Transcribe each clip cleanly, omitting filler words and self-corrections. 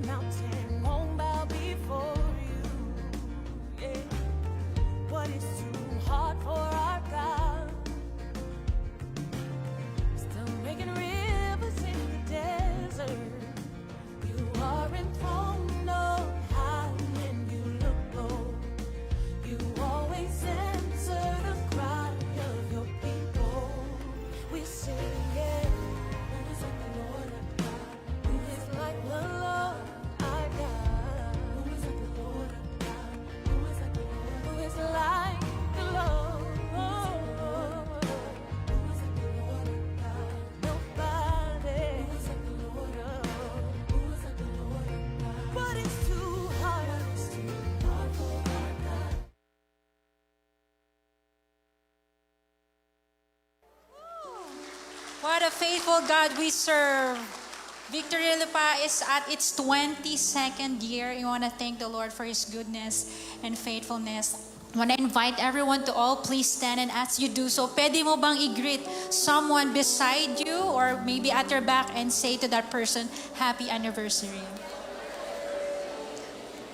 mountain won't bow before you. Yeah. What is too hard for our God? Still making rivers in the desert. You are enthroned on high when you look low. You always answer the cry of your people. We sing, yeah. Who is like the Lord our God? Who is like the Lord our God? Who is like the Lord our God? Who is like the Lord? Who is like the Lord? Who is like the Lord our God? Nobody. Who is like the Lord our God? Who is like the Lord our God? What is too hard? What is too hard for our God? What a faithful God we serve. Victory Lupa is at its 22nd year. I want to thank the Lord for His goodness and faithfulness. I want to invite everyone to all, please stand, and as you do so, pwede mo bang i-greet someone beside you or maybe at your back and say to that person, Happy Anniversary.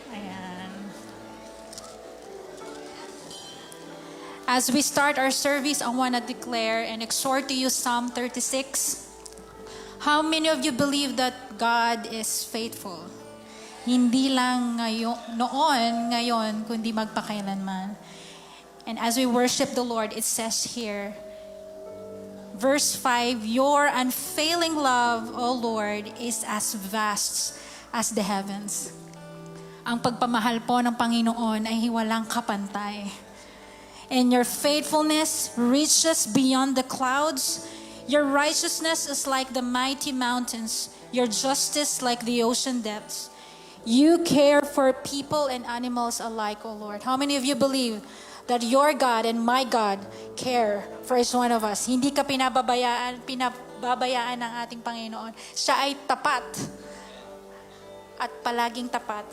Ayan. As we start our service, I want to declare and exhort to you Psalm 36. How many of you believe that God is faithful? Hindi lang ngayon, kundi magpakailanman. And as we worship the Lord, it says here, verse 5, your unfailing love, O Lord, is as vast as the heavens. Ang pagpamahal po ng Panginoon ay walang kapantay. And your faithfulness reaches beyond the clouds. Your righteousness is like the mighty mountains. Your justice like the ocean depths. You care for people and animals alike, O Lord. How many of you believe that your God and my God care for each one of us? Hindi ka pinababayaan ng ating Panginoon. Siya ay tapat at palaging tapat.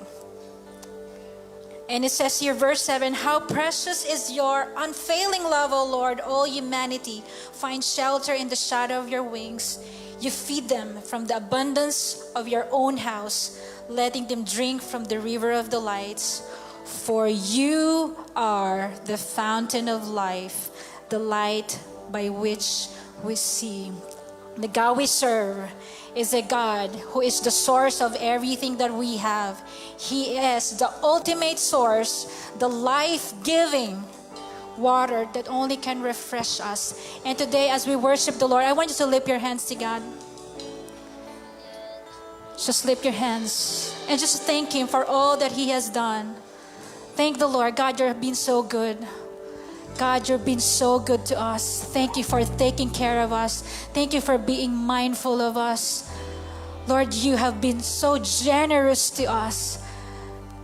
And it says here, verse 7, how precious is your unfailing love, O Lord. All humanity find shelter in the shadow of your wings. You feed them from the abundance of your own house, letting them drink from the river of the lights. For you are the fountain of life, the light by which we see. The God we serve is a God who is the source of everything that we have. He is the ultimate source, the life-giving water that only can refresh us. And today, as we worship the Lord, I want you to lift your hands to God. Just lift your hands and just thank Him for all that He has done. Thank the Lord. God, you've been so good. God, you've been so good to us. Thank you for taking care of us. Thank you for being mindful of us. Lord, you have been so generous to us.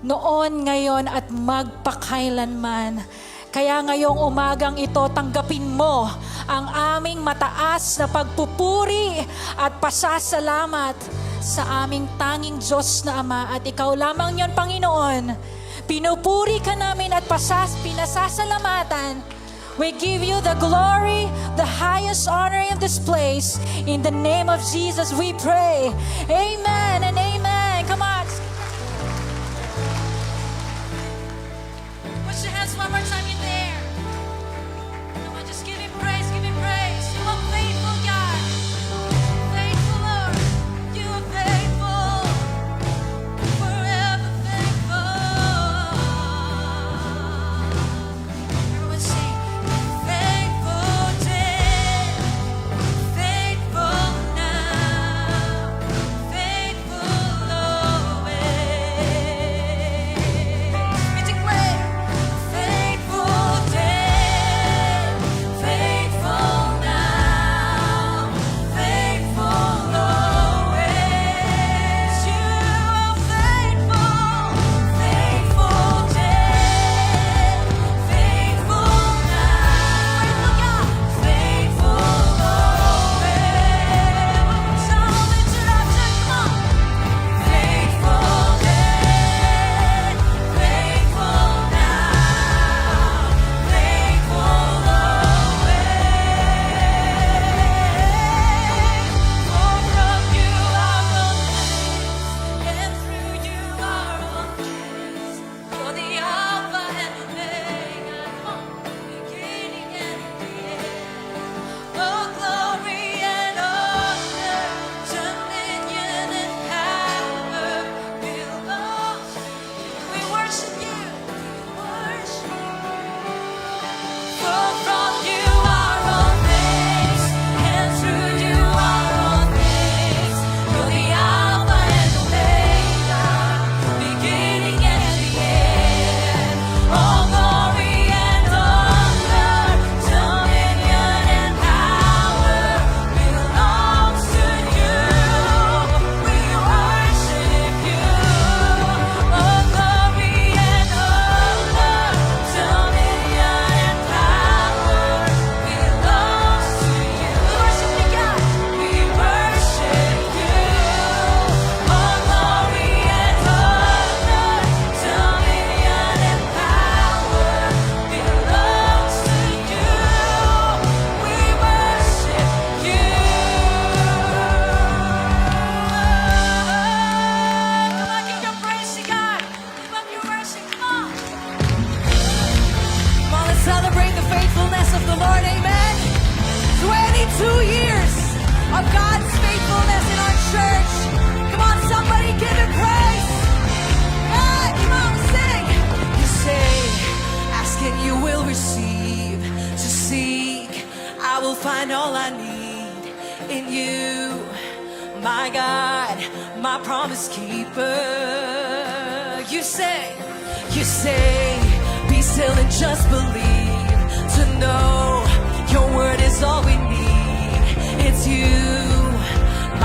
Noon, ngayon, at magpakailanman. Kaya ngayong umagang ito, tanggapin mo ang aming mataas na pagpupuri at pasasalamat sa aming tanging Diyos na Ama. At ikaw lamang yon, Panginoon. Pinupuri ka namin at pinasasalamatan. We give you the glory, the highest honor in this place. In the name of Jesus we pray. Amen and amen. Come on. Put your hands one more time in there. Come on, just give Him praise, give Him praise. You are faithful, God. Faithful, Lord. You are faithful. Forever faithful. Everyone sing. Faithful then, faithful now, faithful always. We declare, faithful then, faithful now, faithful always. You are faithful, faithful then, faithful now, faithful always. So lift it up, say, come on. Faithful then, faithful now, faithful always. For from you are all things, and through you are all things. You're the Alpha and Omega, beginning and the end. All glory and honor, dominion and power belongs to you. We worship you. We worship you. For from you are all things, and through you are all things. You're the Alpha and Omega, beginning and the end. All glory and honor, dominion and power belongs to you. We worship you. All glory and honor, dominion and power belongs to you. Worship me, God. We worship you. All glory and honor, dominion and power belongs to you. We worship you. Come on, give your praise to God. Give up your worship. Come on. Come on, let's celebrate the faithfulness of the Lord. Amen. 22 years of God's faithfulness in our church. Come on, somebody give Him praise. receive. To seek, I will find all I need in you. My God, my promise keeper. You say, be still and just believe. To know your word is all we need. It's you,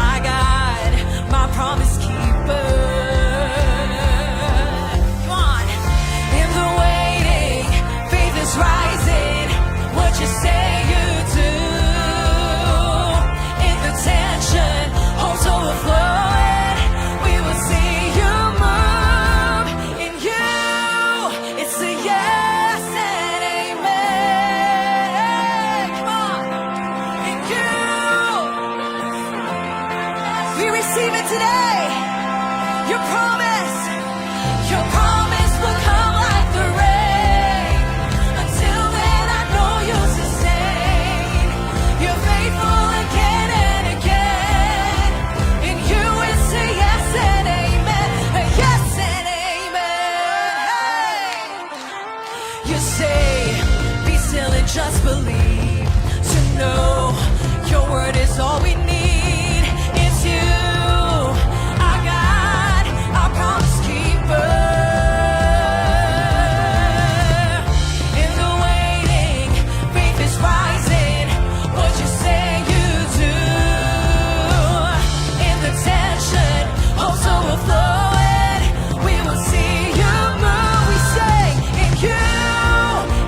my God, my promise keeper. Come on. In the waiting, faith is rising. What you say you do. In the tension, hope's overflowing. We will see you move. In you, it's a yes and amen. Come on. In you, we receive it today. Your promise will come like the rain. Until then, I know you'll sustain. You're faithful again and again. In you, it's a yes and amen. A yes and amen. Hey. You say, be still and just believe. To know your word is all we need. It's you, our God, our promise keeper. In the waiting, faith is rising. What you say you do. In the tension, hope's overflowing. We will see you move. We say, in you,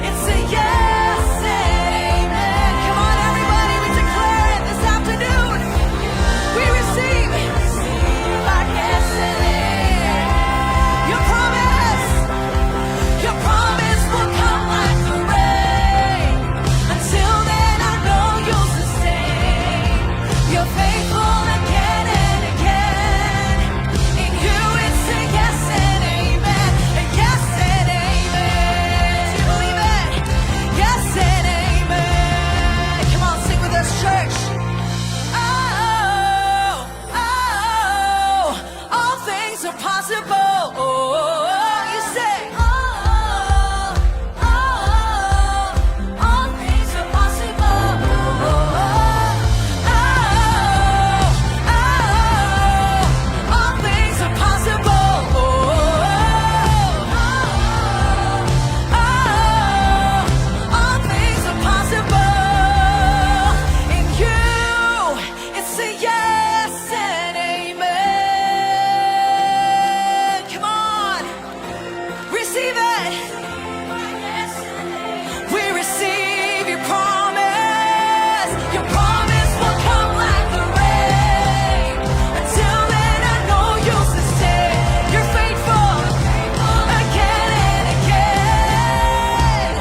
it's a yes and amen. Come on, everybody, we declare it this afternoon. We receive our yes and amen. Your promise will come like the rain. Until then, I know you'll sustain. You're faithful again and again. In you, it's a yes and amen. A yes and amen. Do you believe it? Yes and amen. Come on, sing with us, church. Oh, all things are possible. You say, all things are possible. All things are possible. All things are possible. In you, it's a yes and amen. Come on, receive it. We receive your promise. Your promise will come like the rain. Until then, I know you'll sustain. You're faithful again and again.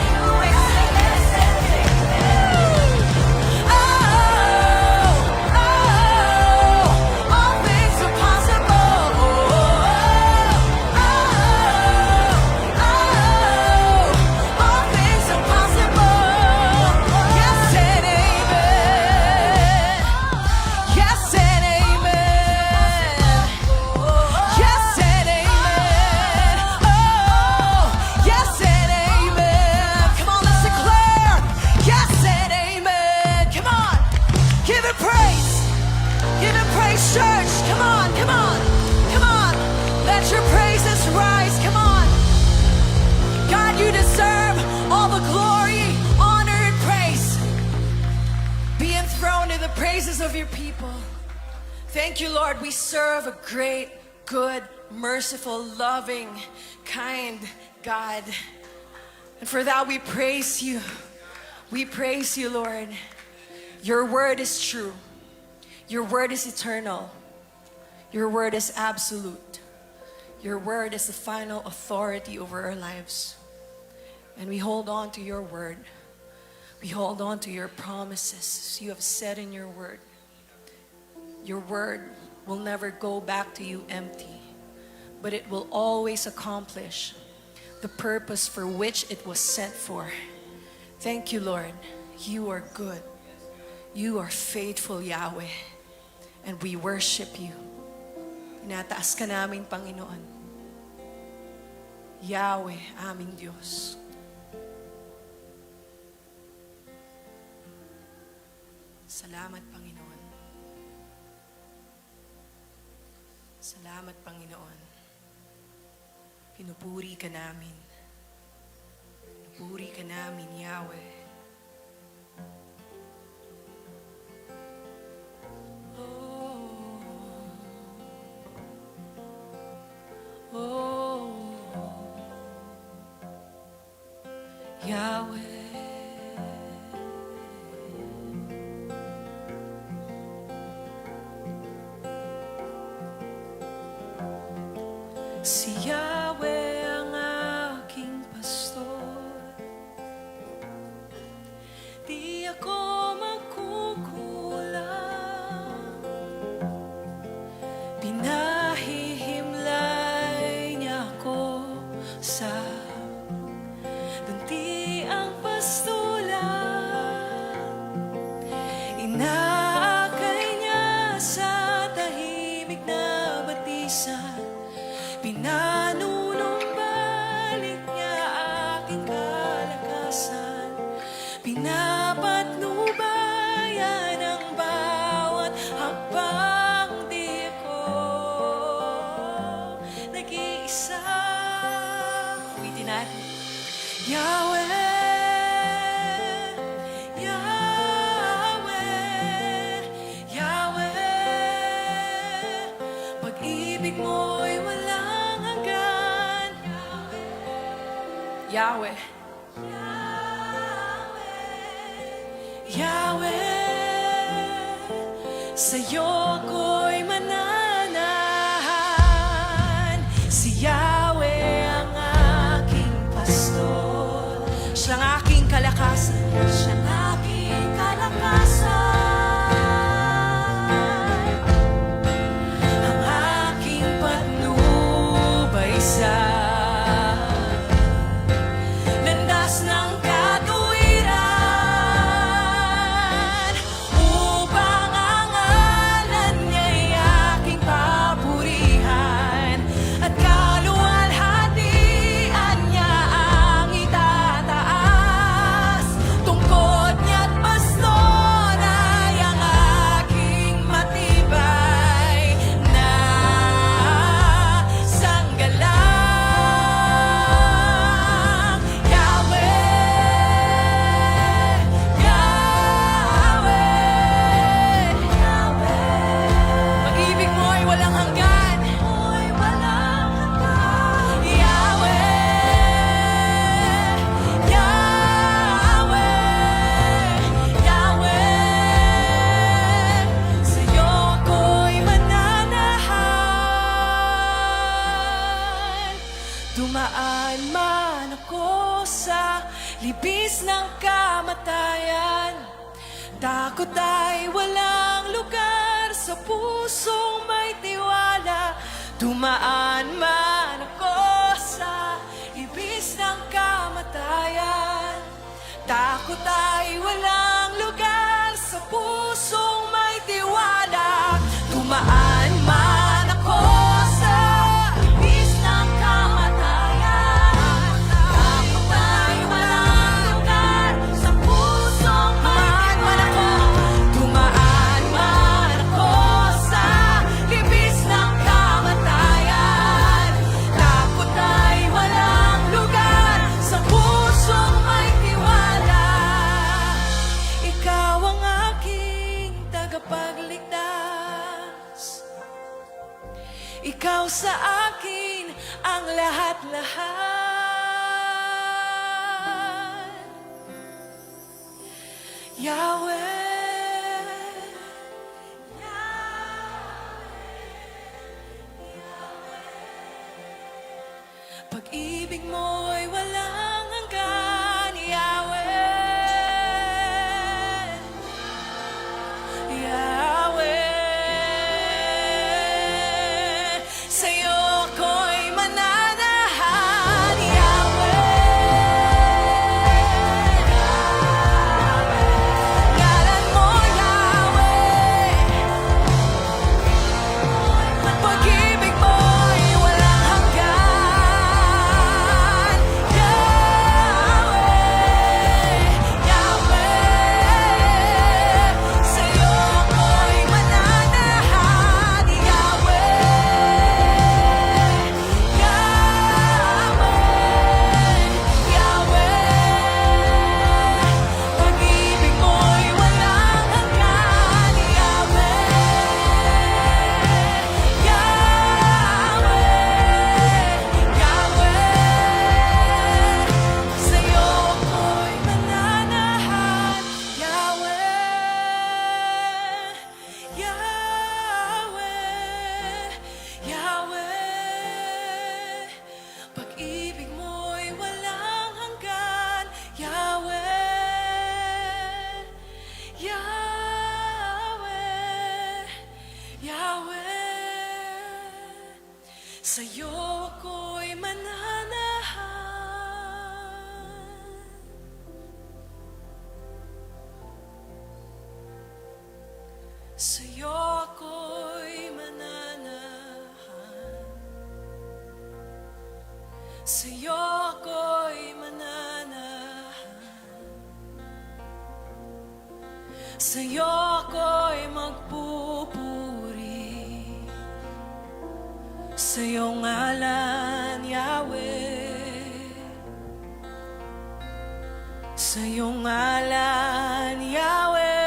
All things are possible. All things are possible. Yes and amen. Yes and amen. Yes and amen. Oh, yes and amen. Come on, let's declare. Yes and amen. Come on, give it praise. Give it praise, church. Come on, come on, come on. Let your praises rise. Come on. God, you deserve all the glory, honor, and praise. Be enthroned in the praises of your people. Thank you, Lord. We serve a great, good, merciful, loving, kind God. And for that, we praise you. We praise you, Lord. Your word is true. Your word is eternal. Your word is absolute. Your word is the final authority over our lives. And we hold on to your word. We hold on to your promises you have said in your word. Your word will never go back to you empty, but it will always accomplish the purpose for which it was sent for. Thank you, Lord. You are good. You are faithful, Yahweh. And we worship you. Inataas ka namin, Panginoon. Yahweh, aming Diyos. Salamat, Panginoon. Salamat, Panginoon. Pinupuri ka namin. Pinupuri ka namin, Yahweh. Yahweh. Si Yahweh ang aking pastor, di ako magkukulang. Pinahihimlay niya ako sa duntiang pastulan. Inaakay niya sa tahimik na batisan. Pinanunumbalik niya aking kalakasan. Pinapatnubayan ang bawat hakbang di ako nag-iisa. Ulitin natin. Yahweh, Yahweh, Yahweh, pag-ibig mo'y walang hanggan. Yahweh, Yahweh, sa'yo ako'y mananahan. Si Yahweh ang aking pastor, siyang aking kalakasan, siyang aking kalakasan. Ang aking patnubay sa landas ng katuwiran, upang ang ngalan niya'y aking papurihan, at kaluwalhatian niya ang itataas. Tungkod niya't pastor ay ang aking matibay na sanggalang. Yahweh, Yahweh, Yahweh, pag-ibig mo'y walang hanggan. Yahweh, Yahweh, Yahweh, sa'yo ako'y mananahan. Dumaan man ako sa libis ng kamatayan, takot ay walang lugar sa pusong may tiwala. Dumaan man ako sa libis ng kamatayan, takot ay walang lugar sa pusong may tiwala. Dumaan man ako sa libis ng kamatayan, takot ay walang lugar sa pusong may tiwala. Dumaan man ako sa libis ng kamatayan, takot ay walang lugar sa pusong may tiwala. Ikaw ang aking tagapagligtas, ikaw sa akin ang lahat-lahat. Yahweh, pag-ibig mo'y walang hanggan. Yahweh, Yahweh, sa'yo ako'y mananahan. Yahweh, Yahweh, sa'yo ako'y mananahan. Sa'yo ako'y mananahan. Sa'yo ako'y mananahan. Sa'yo ako'y magpupuri. Sa'yo ngalan, Yahweh. Sa'yo ngalan, Yahweh.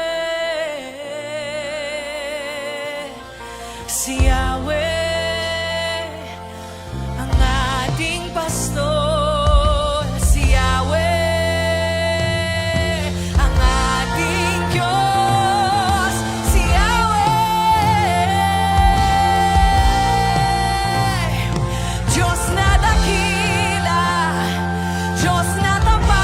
Si Yahweh ang ating pastor. Si Yahweh ang ating Diyos. Si Yahweh, Diyos na dakila, Diyos na tapat.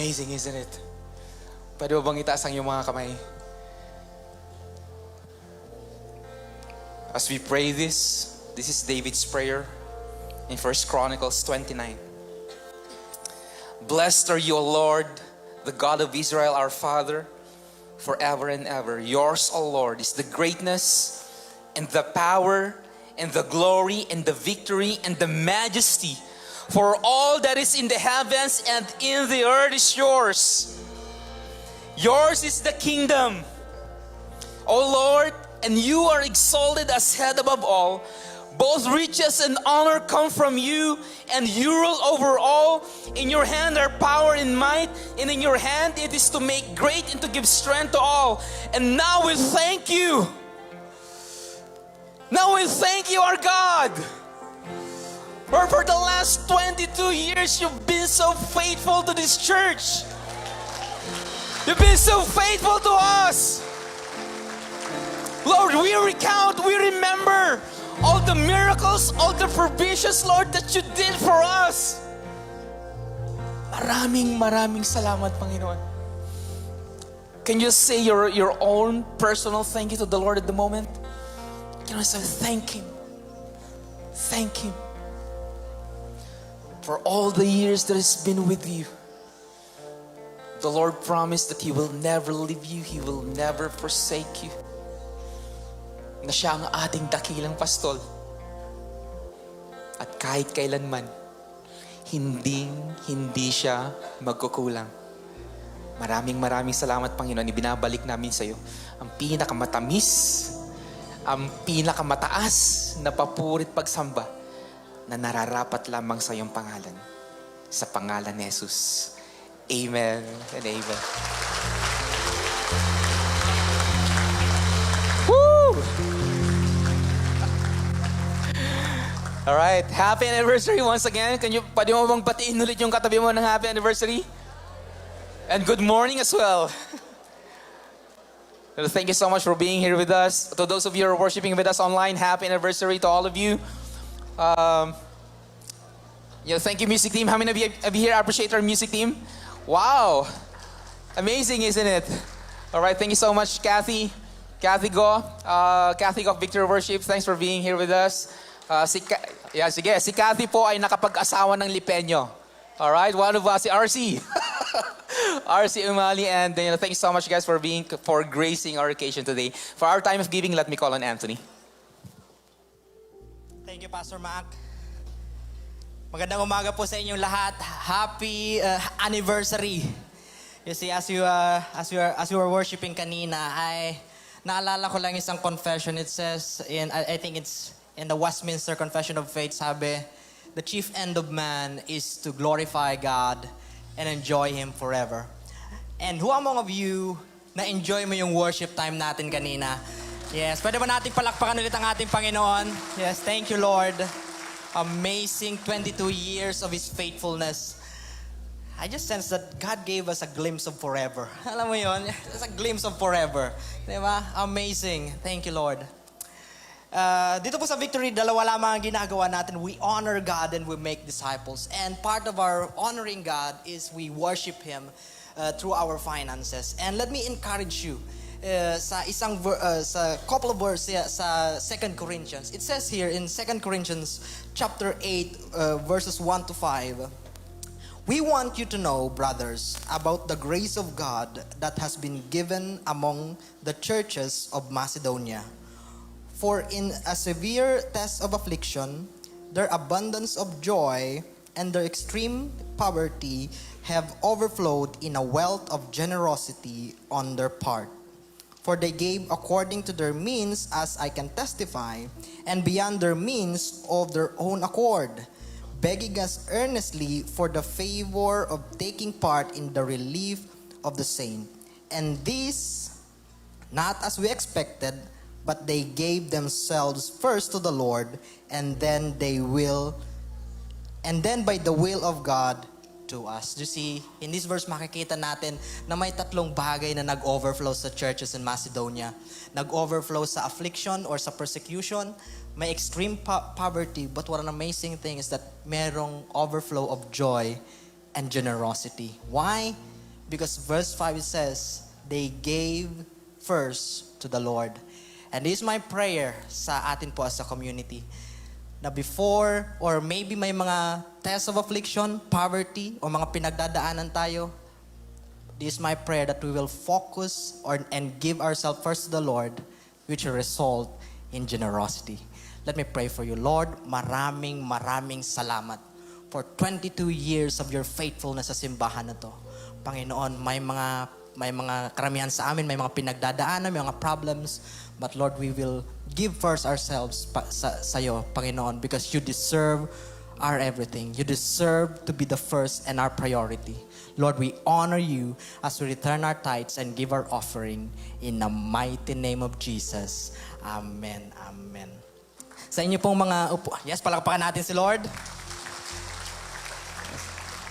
Amazing, isn't it? Pwede mo bang itaas ang iyong mga kamay? As we pray this is David's prayer in 1 Chronicles 29. Blessed are you, O Lord, the God of Israel, our Father, forever and ever. Yours, O Lord, is the greatness and the power and the glory and the victory and the majesty. For all that is in the heavens and in the earth is yours. Yours is the kingdom, O Lord, and you are exalted as head above all. Both riches and honor come from you, and you rule over all. In your hand are power and might, and in your hand it is to make great and to give strength to all. And now we thank you. Now we thank you, our God. For the last 22 years, you've been so faithful to this church. You've been so faithful to us. Lord, we recount, we remember all the miracles, all the provisions, Lord, that you did for us. Maraming salamat, Panginoon. Can you say your own personal thank you to the Lord at the moment? Can you say thank Him? Thank Him for all the years that He's been with you. The Lord promised that He will never leave you, He will never forsake you. Na siya ang ating dakilang pastol. At kahit kailanman, hindi siya magkukulang. Maraming salamat, Panginoon. Ibinabalik namin sa iyo ang pinakamatamis, ang pinakamataas na papurit pagsamba na nararapat lamang sa iyong pangalan. Sa pangalan ni Jesus. Amen and amen. Alright, happy anniversary once again. Pwede mo bang batiin ulit yung katabi mo ng happy anniversary? And good morning as well. Well, thank you so much for being here with us. To those of you who are worshiping with us online, happy anniversary to all of you. Thank you, music team. How many of you here appreciate our music team? Wow, amazing, isn't it? Alright, thank you so much, Kathy Go of Victory Worship. Thanks for being here with us. Si Kathy po ay nakapag-asawa ng Lipenyo. Alright, one of us, si RC. RC Umali, and thank you so much, guys, for gracing our occasion today. For our time of giving, let me call on Anthony. Thank you, Pastor Mac. Magandang umaga po sa inyong lahat. Happy anniversary. You see, as you were worshiping kanina, ay naalala ko lang isang confession. It says I think it's in the Westminster Confession of Faith, sabi, the chief end of man is to glorify God and enjoy Him forever. And who among of you na-enjoy mo yung worship time natin kanina? Yes, pwede ba nating palakpakan ulit ang ating Panginoon? Yes, thank you, Lord. Amazing 22 years of His faithfulness. I just sense that God gave us a glimpse of forever. Alam mo yun? It's a glimpse of forever. Diba? Amazing. Thank you, Lord. Dito po sa Victory, dalawa lamang ang ginagawa natin. We honor God and we make disciples. And part of our honoring God is we worship Him through our finances. And let me encourage you sa couple of verses sa 2 Corinthians. It says here in 2 Corinthians chapter 8 verses 1 to 5. We want you to know, brothers, about the grace of God that has been given among the churches of Macedonia. For in a severe test of affliction, their abundance of joy and their extreme poverty have overflowed in a wealth of generosity on their part. For they gave according to their means, as I can testify, and beyond their means of their own accord, begging us earnestly for the favor of taking part in the relief of the saint. And this, not as we expected, but they gave themselves first to the Lord, and then by the will of God to us. You see, in this verse makikita natin na may tatlong bagay na nag-overflow sa churches in Macedonia. Nag-overflow sa affliction or sa persecution, may extreme poverty, but what an amazing thing is that merong overflow of joy and generosity. Why? Because verse 5 it says, they gave first to the Lord. And this is my prayer sa atin po as a community. Na before, or maybe may mga tests of affliction, poverty, o mga pinagdadaanan tayo, this is my prayer that we will focus and give ourselves first to the Lord, which will result in generosity. Let me pray for you. Lord, maraming salamat for 22 years of your faithfulness sa simbahan na to. Panginoon, may mga karamihan sa amin, may mga pinagdadaanan, may mga problems. But Lord, we will give first ourselves sa'yo, Panginoon, because you deserve our everything. You deserve to be the first and our priority. Lord, we honor you as we return our tithes and give our offering in the mighty name of Jesus. Amen. Amen. Sa inyo pong mga yes, palakpakan natin si Lord.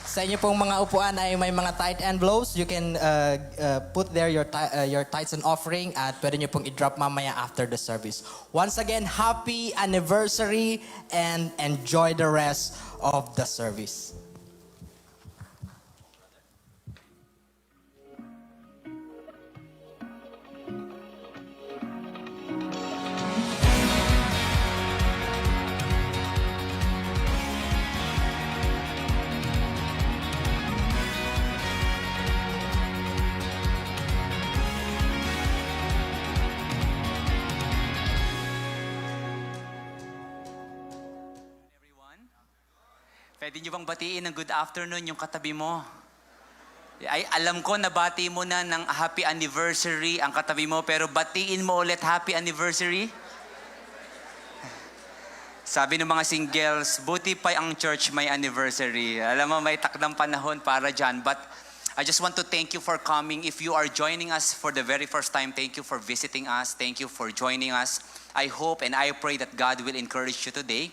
Sa inyo pong mga upuan ay may mga tithe envelopes. You can put there your tithes and offering at pwede nyo pong i-drop mamaya after the service. Once again, happy anniversary and enjoy the rest of the service. Pwede niyo bang batiin ng good afternoon yung katabi mo? Ay, alam ko nabati mo na ng happy anniversary ang katabi mo, pero batiin mo ulit happy anniversary. Sabi ng mga singles, buti pa ang church may anniversary. Alam mo, may takdang panahon para dyan. But I just want to thank you for coming. If you are joining us for the very first time, thank you for visiting us. Thank you for joining us. I hope and I pray that God will encourage you today.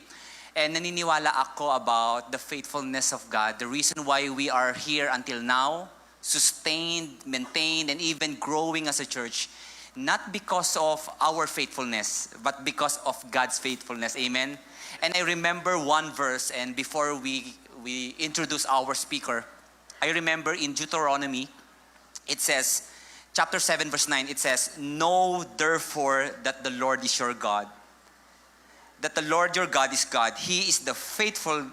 And naniniwala ako about the faithfulness of God. The reason why we are here until now, sustained, maintained, and even growing as a church, not because of our faithfulness, but because of God's faithfulness. Amen? And I remember one verse, and before we introduce our speaker, I remember in Deuteronomy, it says, chapter 7, verse 9, it says, know therefore that the Lord is your God. That the Lord your God is God. He is the faithful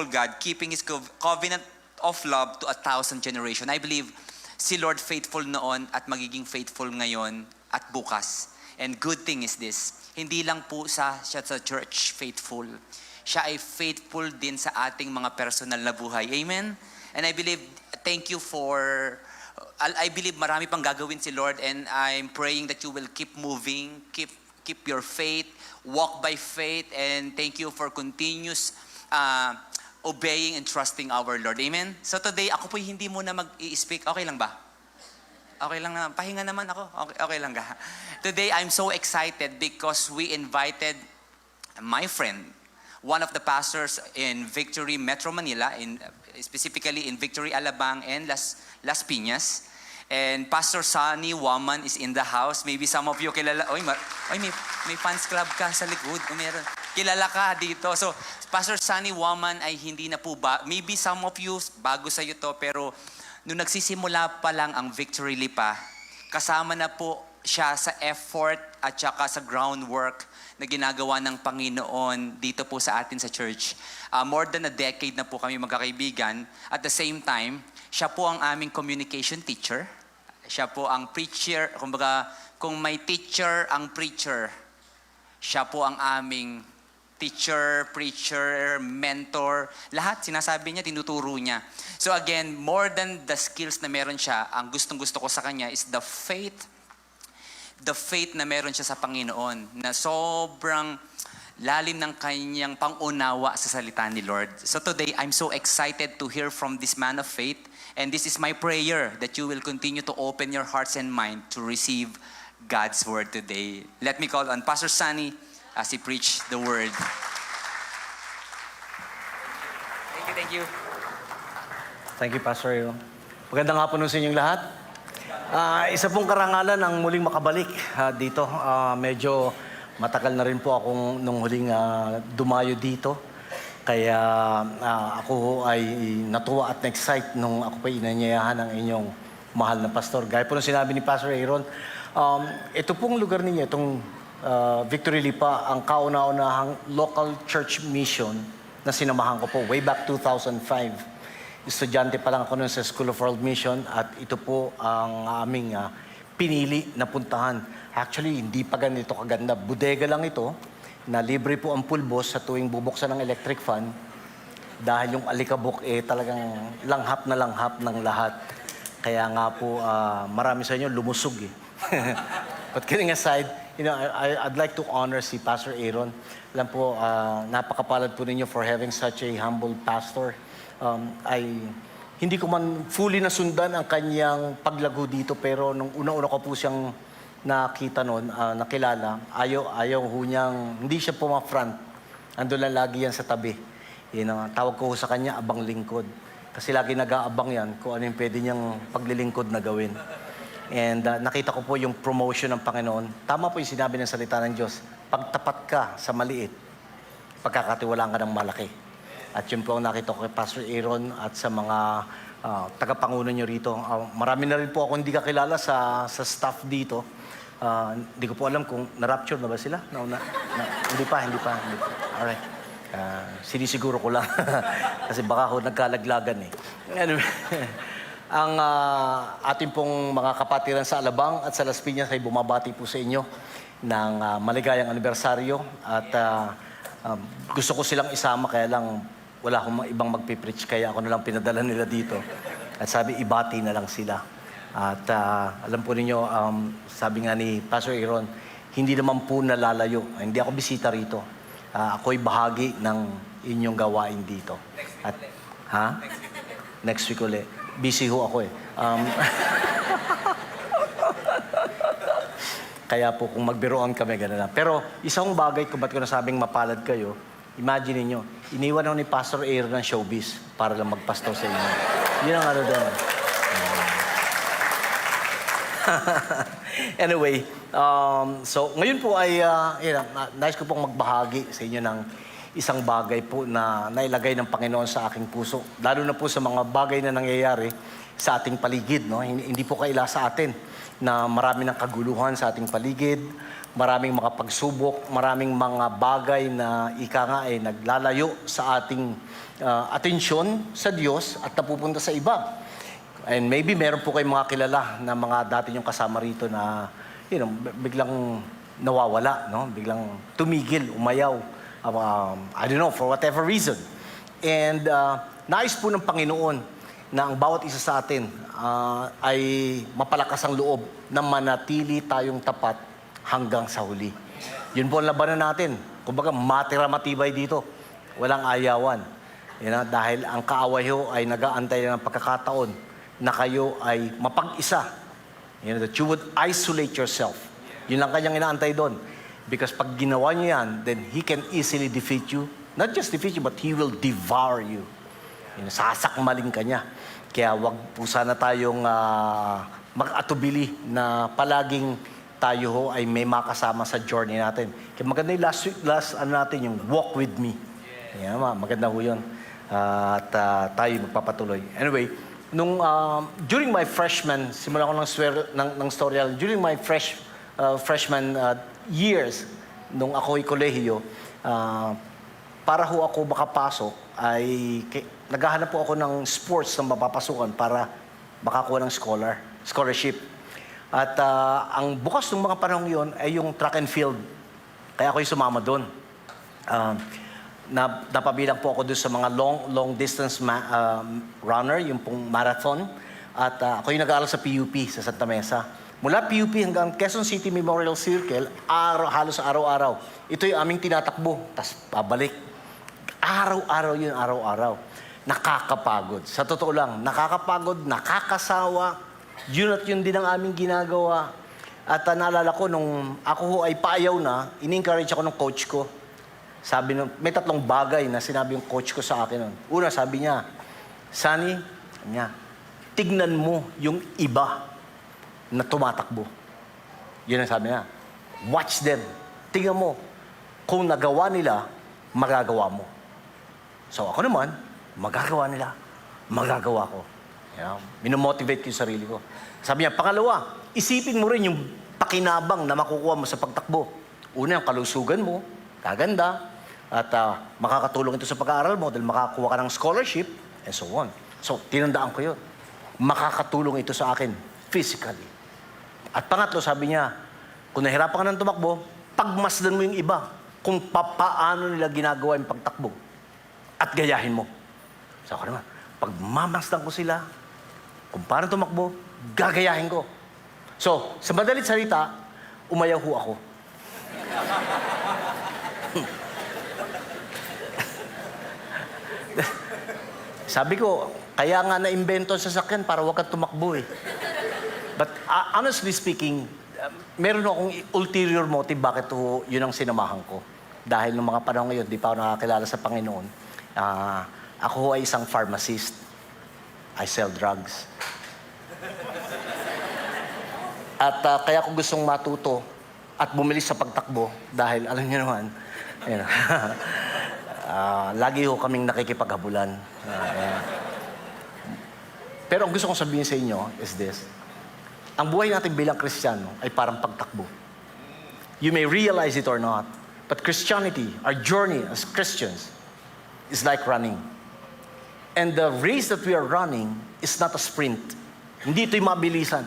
God, keeping His covenant of love to 1,000 generations. I believe si Lord faithful noon at magiging faithful ngayon at bukas. And good thing is this, hindi lang po siya sa church faithful. Siya ay faithful din sa ating mga personal na buhay. Amen? And I believe, I believe marami pang gagawin si Lord, and I'm praying that you will keep moving, keep your faith, walk by faith, and thank you for continuous obeying and trusting our Lord. Amen? So today, ako po hindi muna mag-i-speak. Okay lang ba? Okay lang naman. Pahinga naman ako. Okay lang ka. Today, I'm so excited because we invited my friend, one of the pastors in Victory Metro Manila, specifically in Victory Alabang and Las Piñas. And Pastor Sunny Waman is in the house. Maybe some of you kilala. May fans club ka sa likod. Meron. Kilala ka dito. So, Pastor Sunny Waman ay hindi na po ba. Maybe some of you, bago sa iyo to, pero nung nagsisimula pa lang ang Victory Lipa, kasama na po siya sa effort at saka sa groundwork na ginagawa ng Panginoon dito po sa atin sa church. More than a decade na po kami magkakaibigan. At the same time, siya po ang aming communication teacher. Siya po ang preacher. Kumbaga, kung may teacher ang preacher, siya po ang aming teacher, preacher, mentor. Lahat, sinasabi niya, tinuturo niya. So again, more than the skills na meron siya, ang gustong-gusto ko sa kanya is the faith na meron siya sa Panginoon, na sobrang lalim ng kanyang pangunawa sa salita ni Lord. So today, I'm so excited to hear from this man of faith. And this is my prayer that you will continue to open your hearts and mind to receive God's word today. Let me call on Pastor Sunny as he preach the word. Thank you. Thank you, Pastor Yo. Magandang hapon sa inyong lahat. Isa pong karangalan ang muling makabalik dito. Medyo matagal na rin po akong nung huling dumayo dito. Kaya ako ay natuwa at na-excite nung ako pa inanyayahan ng inyong mahal na pastor. Gaya po ng sinabi ni Pastor Aaron, ito pong lugar ninyo, itong Victory Lipa, ang kauna-unahang local church mission na sinamahan ko po way back 2005. Estudyante pa lang ako nun sa School of World Mission at ito po ang aming pinili na puntahan. Actually, hindi pa ganito kaganda. Bodega lang ito na libre po ang pulbos sa tuwing bubuksan ng electric fan dahil yung alikabok talagang langhap ng lahat. Kaya nga po, marami sa inyo lumusog eh. But kidding aside, I'd like to honor si Pastor Aaron. Alam po, napakapalad po ninyo for having such a humble pastor. Hindi ko man fully nasundan ang kanyang paglago dito, pero nung una-una ko po siyang nakita noon, nakilala, ayaw ho niyang, hindi siya puma-front. Ando lang lagi yan sa tabi. Tawag ko sa kanya, abang lingkod. Kasi lagi nag-aabang yan kung ano yung pwede niyang paglilingkod na gawin. And nakita ko po yung promotion ng Panginoon. Tama po yung sinabi ng salita ng Diyos. Pagtapat ka sa maliit, pagkakatiwalaan ka ng malaki. At yun po ang nakita ko kay Pastor Aaron at sa mga tagapangunan nyo rito. Marami na rin po ako hindi kakilala sa staff dito. Hindi ko po alam kung na-rapture na ba sila? Hindi pa. Alright. Sinisiguro ko lang. Kasi baka ako nagkalaglagan eh. Anyway, ang ating pong mga kapatiran sa Alabang at sa Las Piñas ay bumabati po sa inyo ng maligayang anibersaryo. At gusto ko silang isama, kaya lang wala akong ibang magpipreach, kaya ako na lang pinadala nila dito. At sabi, ibati na lang sila. At alam po ninyo, sabi nga ni Pastor Aaron, hindi naman po nalalayo. Hindi ako bisita rito. Ako'y bahagi ng inyong gawain dito. At, Next week ulit. Busy ho ako eh. Kaya po kung magbiroan kami, gano'n lang. Pero isang bagay kung ba't ko nasabing mapalad kayo, imagine niyo, iniwan ako ni Pastor Aaron ng showbiz para lang magpastor sa inyo. Yun ang ano doon. Anyway, so ngayon po ay, nais ko pong magbahagi sa inyo ng isang bagay po na nailagay ng Panginoon sa aking puso. Lalo na po sa mga bagay na nangyayari sa ating paligid. No? Hindi po kaila sa atin na marami ng kaguluhan sa ating paligid, maraming mga pagsubok, maraming mga bagay na ika nga ay naglalayo sa ating atensyon sa Diyos at napupunta sa iba. And maybe meron po kayong mga kilala na mga dati yung kasama rito na biglang nawawala, no? Biglang tumigil, umayaw. I don't know, for whatever reason. And nais po ng Panginoon na ang bawat isa sa atin ay mapalakas ang loob na manatili tayong tapat hanggang sa huli. Yun po ang labanan natin. Kumbaga, matira-matibay dito. Walang ayawan. Dahil ang kaaway ho ay nag-aantay ng pagkakataon na kayo ay mapag-isa. That you would isolate yourself. Yun lang kanyang inaantay doon. Because pag ginawa niyo yan, then He can easily defeat you. Not just defeat you, but He will devour you. Sasakmaling ka niya. Kaya wag po sana tayong mag-atubili na palaging tayo ho ay may makasama sa journey natin. Kaya maganda yung last natin, yung walk with me. Yeah, maganda ho yun. At tayo magpapatuloy. Anyway, during my freshman, simula ko ng story, during my freshman years, nung ako'y kolehiyo, para ho ako makapasok, ay naghahanap po ako ng sports na mapapasukan para makakuha ng scholarship. At ang bukas ng mga panahon yon ay yung track and field. Kaya ako'y sumama doon. Napabilang po ako doon sa mga long distance runner, yung pong marathon. At ako'y nag-aaral sa PUP sa Santa Mesa. Mula PUP hanggang Quezon City Memorial Circle, halos araw-araw. Ito yung aming tinatakbo, tas pabalik. Araw-araw yun, araw-araw. Nakakapagod. Sa totoo lang, nakakapagod, nakakasawa. Yun at yun din ang aming ginagawa. At naalala ko, nung ako ho ay paayaw na, in-encourage ako ng coach ko. Sabi nung, may 3 bagay na sinabi yung coach ko sa akin nun. Una, sabi niya, Sunny, tignan mo yung iba na tumatakbo. Yun ang sabi niya. Watch them. Tingnan mo. Kung nagawa nila, magagawa mo. So ako naman, magagawa nila, magagawa ko. Minomotivate ko yung sarili ko. Sabi niya, pangalawa, isipin mo rin yung pakinabang na makukuha mo sa pagtakbo. Una, yung kalusugan mo, kaganda, at makakatulong ito sa pag-aaral mo dahil makakuha ka ng scholarship, and so on. So, tinandaan ko yun. Makakatulong ito sa akin physically. At pangatlo, sabi niya, kung nahirapan ka ng tumakbo, pagmasdan mo yung iba kung paano nila ginagawa yung pagtakbo at gayahin mo. So ako naman, pagmamasdan ko sila, kung paano tumakbo, gagayahin ko. So, sa madalit salita, umayaw ho ako. Sabi ko, kaya nga na-invento sa sasakyan para huwag kang tumakbo eh. But honestly speaking, meron akong ulterior motive bakit yun ang sinamahan ko. Dahil nung mga panahon ngayon, di pa ako nakakilala sa Panginoon. Ako ay isang pharmacist. I sell drugs. At kaya ko gustong matuto at bumili sa pagtakbo dahil alam niyo naman, lagi ho kaming nakikipaghabulan. Pero ang gusto kong sabihin sa inyo is this. Ang buhay natin bilang Kristiyano ay parang pagtakbo. You may realize it or not, but Christianity, our journey as Christians, is like running. And the race that we are running is not a sprint. Hindi ito'y mabilisan.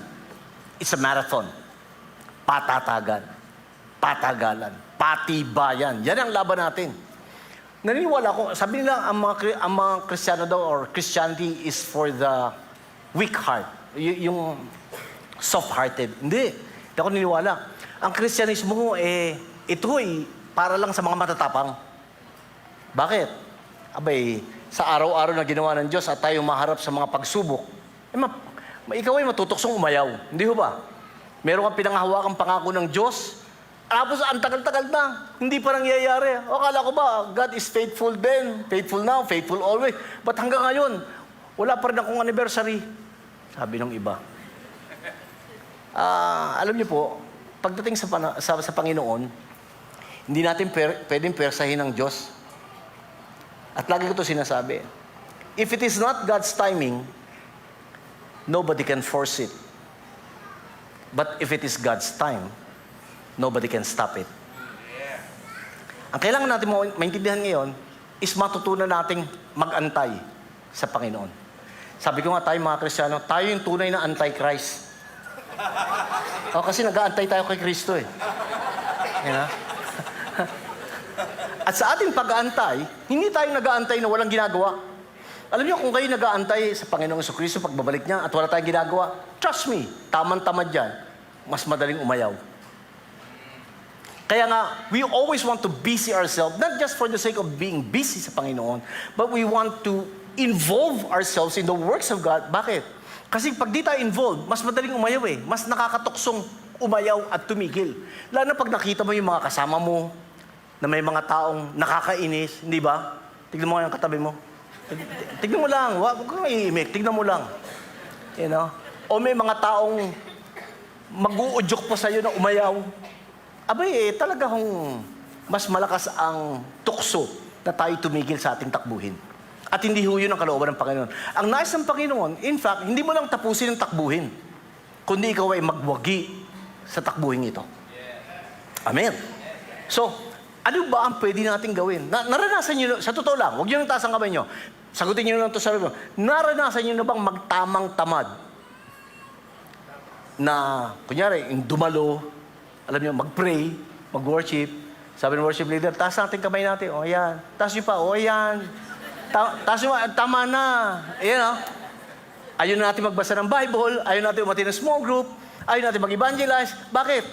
It's a marathon. Patatagan. Patagalan. Patibayan. Yan ang laban natin. Naniniwala ko, sabi nila ang mga Kristiyano daw or Christianity is for the weak heart. Yung soft-hearted. Hindi. Hindi ako niniwala. Ang Kristyanismo, ito'y para lang sa mga matatapang. Bakit? Abay, sa araw-araw na ginawa ng Diyos at tayo maharap sa mga pagsubok, ikaw ay matutuksong umayaw. Hindi ho ba? Meron kang pinanghahawakang pangako ng Diyos, tapos ang tagal-tagal na, hindi pa nangyayari. O akala ko ba, God is faithful then, faithful now, faithful always. But hanggang ngayon, wala pa rin akong anniversary. Sabi ng iba. Alam niyo po, pagdating sa Panginoon, hindi natin pwedeng persahin ng Diyos. At lagi ko ito sinasabi. If it is not God's timing, nobody can force it. But if it is God's time, nobody can stop it. Ang kailangan natin maintindihan ngayon is matutunan nating mag-antay sa Panginoon. Sabi ko nga tayo mga Kristiyano, tayo yung tunay na anti-Christ. Kasi nag-aantay tayo kay Kristo eh. At sa ating pag-aantay, hindi tayo nag-aantay na walang ginagawa. Alam niyo, kung kayo nag-aantay sa Panginoong Kristo pagbabalik niya at wala tayong ginagawa, trust me, tamang-tamad yan, mas madaling umayaw. Kaya nga, we always want to busy ourselves, not just for the sake of being busy sa Panginoon, but we want to involve ourselves in the works of God. Bakit? Kasi pag di tayo involved, mas madaling umayaw eh. Mas nakakatuksong umayaw at tumigil. Lalo na pag nakita mo yung mga kasama mo, na may mga taong nakakainis, hindi ba? Tignan mo yung katabi mo. Tignan mo lang, huwag kang iimik, tignan mo lang. You know? O may mga taong mag-uudyok pa sa'yo na umayaw. Abay, talaga hong mas malakas ang tukso na tayo tumigil sa ating takbuhin. At hindi ho yun ang kalooban ng Panginoon. Ang nais ng Panginoon, in fact, hindi mo lang tapusin ang takbuhin, kundi ikaw ay magwagi sa takbuhin ito. Amen. So, ano ba ang pwede natin gawin? Naranasan nyo, sa totoo lang, huwag nyo nang taas ang kamay nyo. Sagutin nyo lang ito sa sarili. Naranasan nyo na bang magtamang tamad? Na, kunyari, yung dumalo, alam nyo, mag-pray, mag-worship. Sabi ng worship leader, taas natin kamay natin. O, ayan. Taas nyo pa. O, ayan. Taas nyo, tama na. Ayan, o. Ayaw na natin magbasa ng Bible. Ayaw natin umati ng small group. Ayaw natin mag-evangelize. Bakit?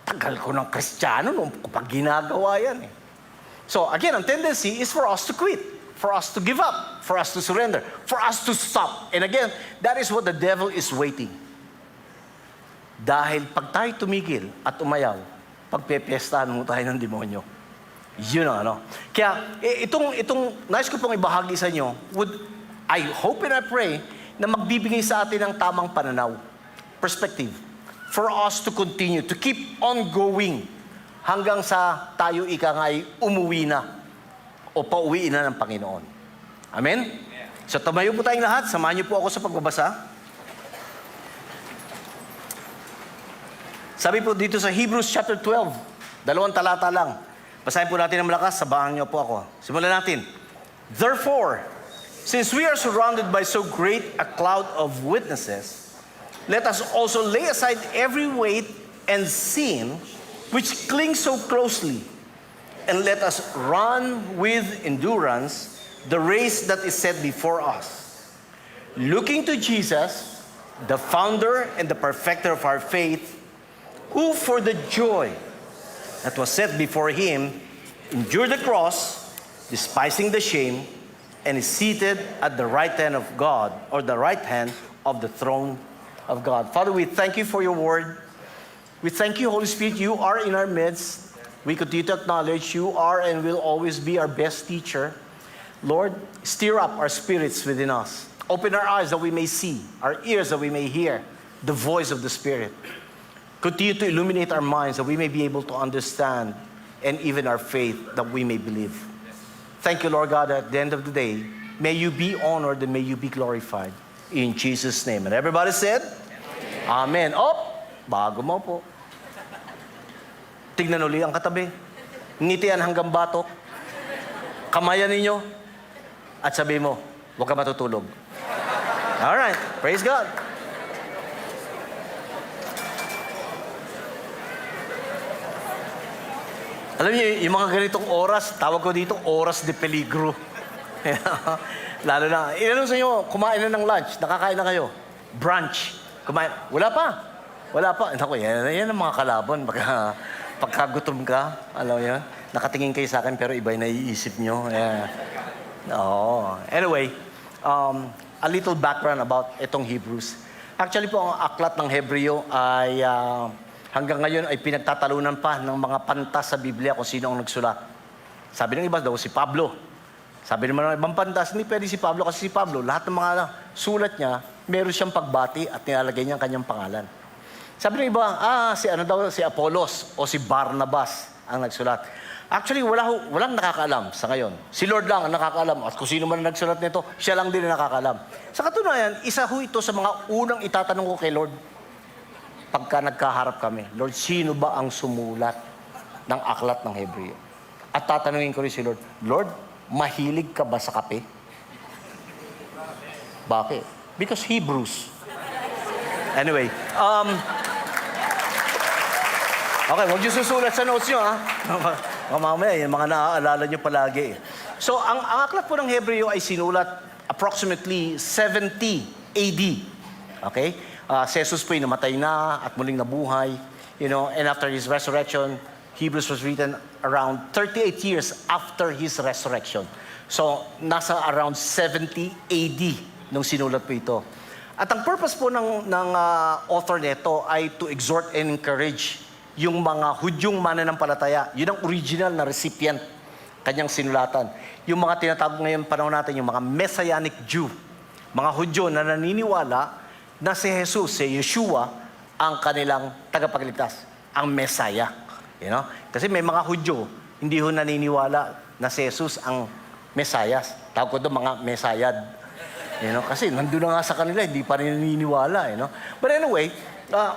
Tagal ko ng Kristiyano nung kapag ginagawa yan eh. So, again, ang tendency is for us to quit. For us to give up. For us to surrender. For us to stop. And again, that is what the devil is waiting. Dahil pag tayo tumigil at umayaw, pagpepiestahan mo tayo ng demonyo. Yun ang ano. Kaya, itong nais ko pong ibahagi sa inyo, I hope and I pray na magbibigay sa atin ng tamang pananaw. Perspective. For us to continue, to keep on going hanggang sa tayo ika nga ay umuwi na o pauwiin na ng Panginoon. Amen? So tumayo po tayong lahat. Samahan niyo po ako sa pagbabasa. Sabi po dito sa Hebrews chapter 12, 2 talata lang. Basahin po natin ng malakas, sabahan niyo po ako. Simulan natin. Therefore, since we are surrounded by so great a cloud of witnesses, let us also lay aside every weight and sin which clings so closely, and let us run with endurance the race that is set before us, looking to Jesus, the founder and the perfecter of our faith, who for the joy that was set before him endured the cross, despising the shame, and is seated at the right hand of God, or the right hand of the throne of God. Father, we thank you for your word. We thank you, Holy Spirit, you are in our midst. We continue to acknowledge you are and will always be our best teacher. Lord, stir up our spirits within us. Open our eyes that we may see, our ears that we may hear the voice of the Spirit. Continue to illuminate our minds that we may be able to understand, and even our faith that we may believe. Thank you, Lord God, at the end of the day, may you be honored and may you be glorified. In Jesus' name. And everybody said, Amen. Oh, bago mo po. Tignan uli ang katabi. Ngitian hanggang batok. Kamayan ninyo. At sabi mo, huwag ka matutulog. Alright, praise God. Alam niyo, yung mga ganitong oras, tawag ko dito, oras de peligro. Lalo na, ilan sa inyo, kumain na ng lunch, nakakain na kayo. Brunch, kumain, wala pa. Naku, yan ang mga kalaban. Pagkagutom ka, alam mo yan, nakatingin kayo sa akin pero iba yung naiisip nyo. Yeah. Oh. Anyway, a little background about itong Hebrews. Actually po, ang aklat ng Hebreo ay hanggang ngayon ay pinagtatalunan pa ng mga pantas sa Biblia kung sino ang nagsulat. Sabi ng iba daw, si Pablo. Sabi naman ng ibang pantas, hindi pwede si Pablo kasi si Pablo, lahat ng mga sulat niya, meron siyang pagbati at nilalagay niya ang kanyang pangalan. Sabi ng iba, si Apollos o si Barnabas ang nagsulat. Actually, walang nakakaalam sa ngayon. Si Lord lang ang nakakaalam. At kung sino man ang nagsulat nito, siya lang din ang nakakaalam. Sa katunayan, isa ho ito sa mga unang itatanong ko kay Lord pagka nagkaharap kami. Lord, sino ba ang sumulat ng aklat ng Hebreo? At tatanungin ko rin si Lord, Lord, mahilig ka ba sa kape? Bakit? Because Hebrews. Anyway, okay, huwag niyo susulat sa notes niyo, ha? Mamaya, yung mga naaalala niyo palagi. So, ang aklat po ng Hebreo ay sinulat approximately 70 AD. Okay? Si Jesus po ay namatay na at muling nabuhay. You know, and after His resurrection, Hebrews was written around 38 years after His resurrection. So, nasa around 70 AD nung sinulat po ito. At ang purpose po ng author nito ay to exhort and encourage yung mga Hudyong mananampalataya. Yun ang original na recipient kanyang sinulatan. Yung mga tinatawag ngayon panahon natin, yung mga Messianic Jew. Mga Hudyo na naniniwala na si Jesus, si Yeshua, ang kanilang tagapagligtas, ang Messiah. You know? Kasi may mga Hudyo, hindi ho naniniwala na si Jesus ang Messiah. Tawag ko doon mga Messiah. You know? Kasi nandun na nga sa kanila, hindi pa rin naniniwala. You know? But anyway,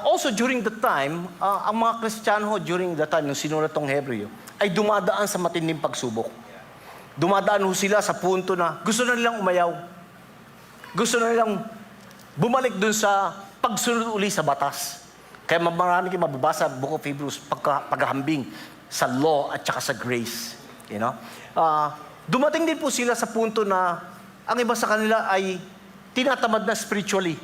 also during the time, ang mga Kristiyano during the time, nung sinulat tong Hebreo, ay dumadaan sa matinding pagsubok. Dumadaan ho sila sa punto na gusto na nilang umayaw. Gusto na nilang bumalik dun sa pagsunod uli sa batas. Kaya marami kayong mababasa Book of Hebrews paghahambing sa law at saka sa grace. You know? Dumating din po sila sa punto na ang iba sa kanila ay tinatamad na spiritually.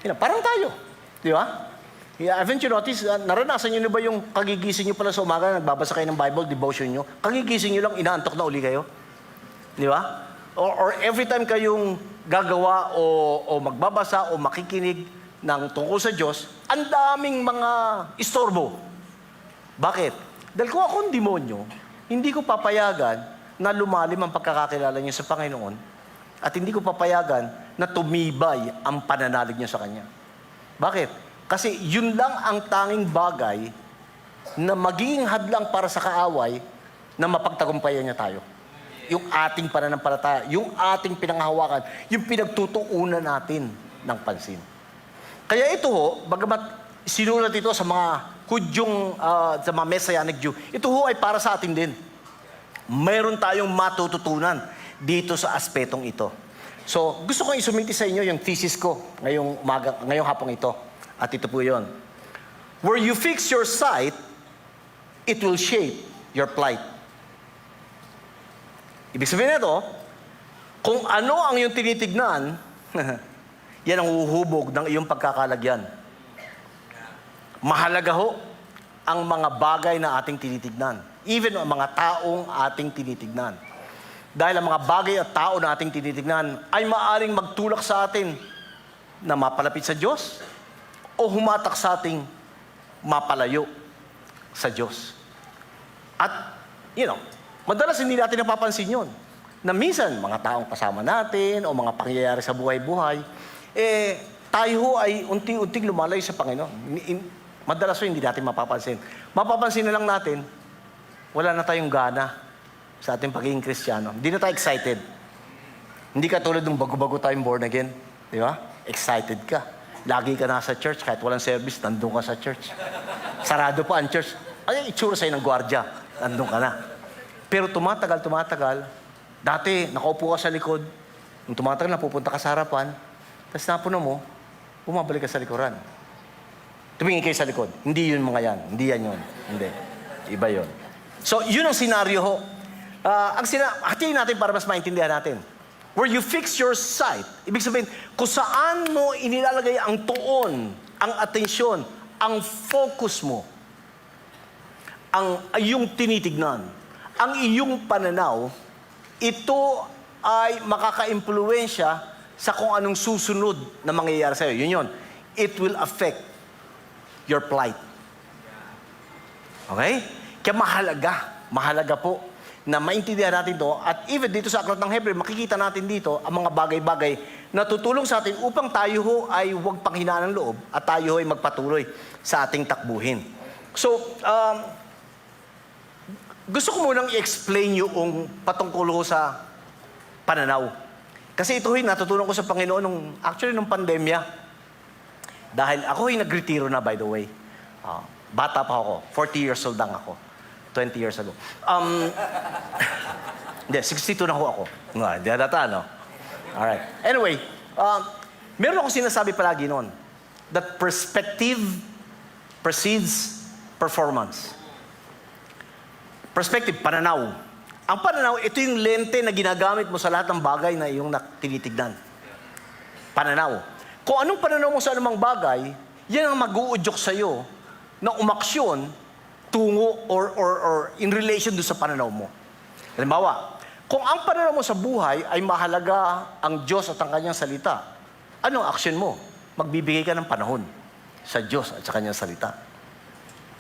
You know, parang tayo. Di ba? Haven't you noticed, naranasan nyo na ba yung kagigising nyo pala sa umaga, nagbabasa kayo ng Bible, devotion nyo, kagigising nyo lang, inaantok na uli kayo? Di ba? Or every time kayong gagawa o magbabasa o makikinig ng tungkol sa Diyos, ang daming mga istorbo. Bakit? Dahil kung akong demonyo, hindi ko papayagan na lumalim ang pagkakakilala niyo sa Panginoon at hindi ko papayagan na tumibay ang pananalig niyo sa Kanya. Bakit? Kasi yun lang ang tanging bagay na magiging hadlang para sa kaaway na mapagtagumpayan niya tayo. yung ating pananampalataya, yung ating pinanghahawakan, yung pinagtutuunan natin ng pansin. Kaya ito ho, bagamat sinulat ito sa mga Hudyong, sa mga Messianic Jew, ito ho ay para sa atin din. Mayroon tayong matututunan dito sa aspetong ito. So, gusto kong isumiti sa inyo yung thesis ko ngayong hapong ito. At ito po yon. Where you fix your sight, it will shape your plight. Ibig sabihin nito, kung ano ang iyong tinitignan, yan ang huhubog ng iyong pagkakalagyan. Mahalaga ho ang mga bagay na ating tinitignan. Even ang mga taong ating tinitignan. Dahil ang mga bagay at tao na ating tinitignan ay maaaring magtulak sa atin na mapalapit sa Diyos o humatak sa ating mapalayo sa Diyos. At, madalas hindi natin napapansin yun. Na minsan, mga taong kasama natin o mga pangyayari sa buhay-buhay, tayo ho ay unti-unting lumalayo sa Panginoon. Madalas ho hindi natin mapapansin. Mapapansin na lang natin, wala na tayong gana sa ating pagiging Kristiyano. Hindi na tayo excited. Hindi ka tulad ng bago-bago tayong born again. Di ba? Excited ka. Lagi ka nasa church, kahit walang service, nandun ka sa church. Sarado pa ang church. Ay, itsura sa'yo ng gwardiya. Nandun ka na. Pero tumatagal, dati, nakaupo ka sa likod. Nung tumatagal, napupunta ka sa harapan. Tapos napuno mo, bumabalik ka sa likuran. Tumingin kayo sa likod. Hindi yun mga yan. Hindi yan yun. Hindi. Iba yun. So, yun ang senaryo ho. Hatiin natin para mas maintindihan natin. Where you fix your sight, ibig sabihin, kung saan mo inilalagay ang tuon, ang atensyon, ang focus mo, ang iyong tinitignan, ang iyong pananaw, ito ay makaka-impluwensya sa kung anong susunod na mangyayari sa'yo. Yun. It will affect your plight. Okay? Kaya mahalaga po na maintindihan natin to. At even dito sa Aklat ng Hebreo, makikita natin dito ang mga bagay-bagay na tutulong sa atin upang tayo ho ay huwag panghinaan ng loob at tayo ho ay magpatuloy sa ating takbuhin. So, gusto ko munang i-explain yung patungkol ho sa pananaw. Kasi ito ho'y natutunan ko sa Panginoon nung pandemya. Dahil ako ay nagretiro na, by the way. Bata pa ako. 40 years old lang ako. 20 years ago. Hindi, 62 na ho ako. Hindi data, no? Alright. Anyway, meron akong sinasabi palagi noon that perspective precedes performance. Perspective, pananaw. Ang pananaw, ito yung lente na ginagamit mo sa lahat ng bagay na iyong tinitignan. Pananaw. Kung anong pananaw mo sa anumang bagay, yan ang mag-uudyok sa'yo na umaksyon tungo or in relation doon sa pananaw mo. Halimbawa, kung ang pananaw mo sa buhay ay mahalaga ang Diyos at ang Kanyang salita, anong aksyon mo? Magbibigay ka ng panahon sa Diyos at sa Kanyang salita.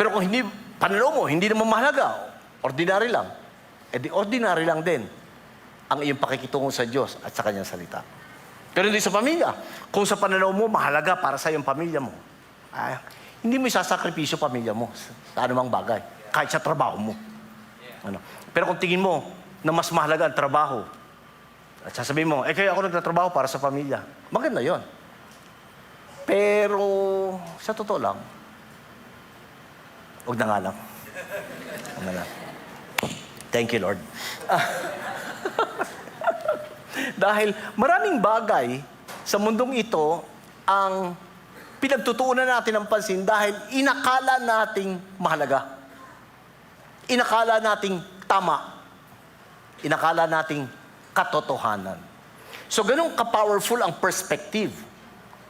Pero kung hindi, pananaw mo, hindi naman mahalaga, ordinary lang, di ordinary lang din ang iyong pakikitungo sa Diyos at sa Kanyang salita. Pero hindi sa pamilya. Kung sa pananaw mo, mahalaga para sa iyong pamilya mo. Hindi mo isasakripisyo pamilya mo sa anumang bagay. Kahit sa trabaho mo. Pero kung tingin mo na mas mahalaga ang trabaho, at sasabihin mo, kaya ako nagtatrabaho para sa pamilya. Maganda yon. Pero, sa totoo lang, huwag na nga lang. Huwag na lang. Thank you, Lord. Dahil maraming bagay sa mundong ito ang pinagtutuunan natin ng pansin dahil inakala nating mahalaga. Inakala nating tama. Inakala nating katotohanan. So ganun ka-powerful ang perspective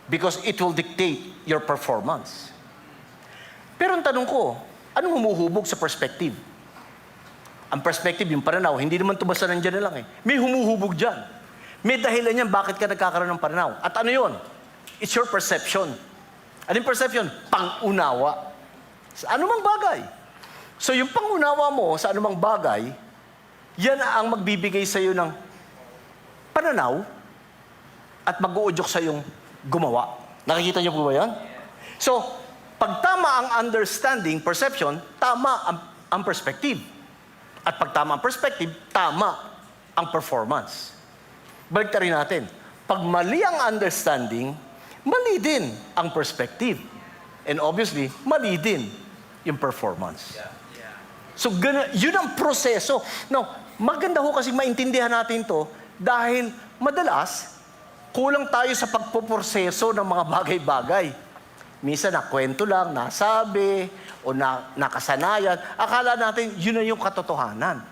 because it will dictate your performance. Pero ang tanong ko, anong humuhubog sa perspective? Ang perspective, yung pananaw, hindi naman basta nandiyan na lang eh. May humuhubog dyan. May dahilan yan bakit ka nagkakaroon ng pananaw. At ano yon? It's your perception. Anong perception? Pang-unawa. Sa anumang bagay. So yung pang-unawa mo sa anumang bagay, yan ang magbibigay sa iyo ng pananaw at mag-uudyok sa iyong gumawa. Nakikita niyo po ba yan? So, pag tama ang understanding, perception, tama ang perspective. At pag tama ang perspective, tama ang performance. Balik rin natin. Pag mali ang understanding, mali din ang perspective. And obviously, mali din yung performance. So, yun ang proseso. Now, maganda ho kasi maintindihan natin to dahil madalas, kulang tayo sa pagpoproseso ng mga bagay-bagay. Minsan nakwento lang, nasabi, o nakasanayan. Akala natin, yun na yung katotohanan.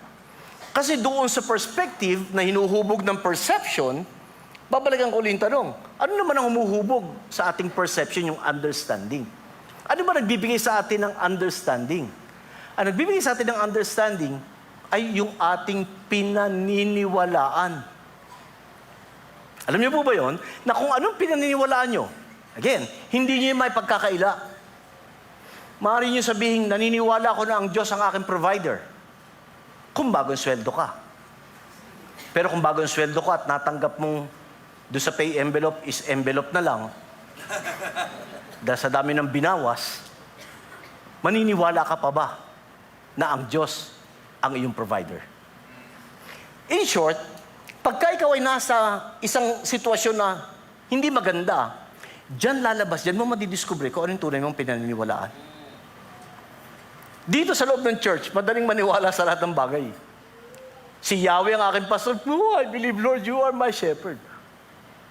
Kasi doon sa perspective na hinuhubog ng perception, babalikan ko ulit yung tanong, ano naman ang humuhubog sa ating perception, yung understanding? Ano ba nagbibigay sa atin ng understanding? Ang nagbibigay sa atin ng understanding ay yung ating pinaniniwalaan. Alam niyo po ba yon? Na kung anong pinaniniwalaan nyo, again, hindi niyo may pagkakaila. Maaari niyo sabihin, naniniwala ko na ang Diyos ang aking provider. Kung bagong sweldo ka. Pero kung bagong sweldo ka at natanggap mong doon sa pay envelope is envelope na lang, dahil sa dami ng binawas, maniniwala ka pa ba na ang Diyos ang iyong provider? In short, pagka ikaw ay nasa isang sitwasyon na hindi maganda, diyan lalabas, diyan mo madidiscover kung ano yung tunay mong pinaniniwalaan. Dito sa loob ng church, madaling maniwala sa lahat ng bagay. Si Yahweh ang aking pastor, oh, I believe, Lord, you are my shepherd.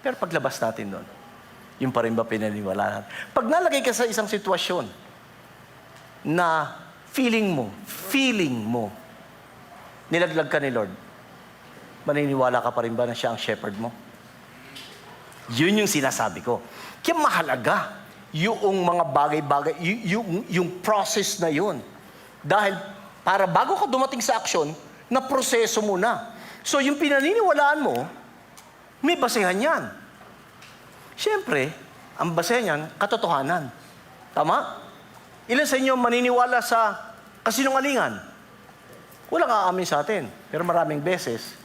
Pero paglabas natin doon, yung pa rin ba pinaniniwalaan? Pag nalagay ka sa isang sitwasyon na feeling mo, nilaglag ka ni Lord, maniniwala ka pa rin ba na siya ang shepherd mo? Yun yung sinasabi ko. Kaya mahalaga yung mga bagay-bagay, yung process na yun. Dahil para bago ka dumating sa aksyon, na proseso mo na. So yung pinaniniwalaan mo, may basehan yan. Siyempre, ang basehan yan, katotohanan. Tama? Ilan sa inyo maniniwala sa kasinungalingan? Walang aamin sa atin. Pero maraming beses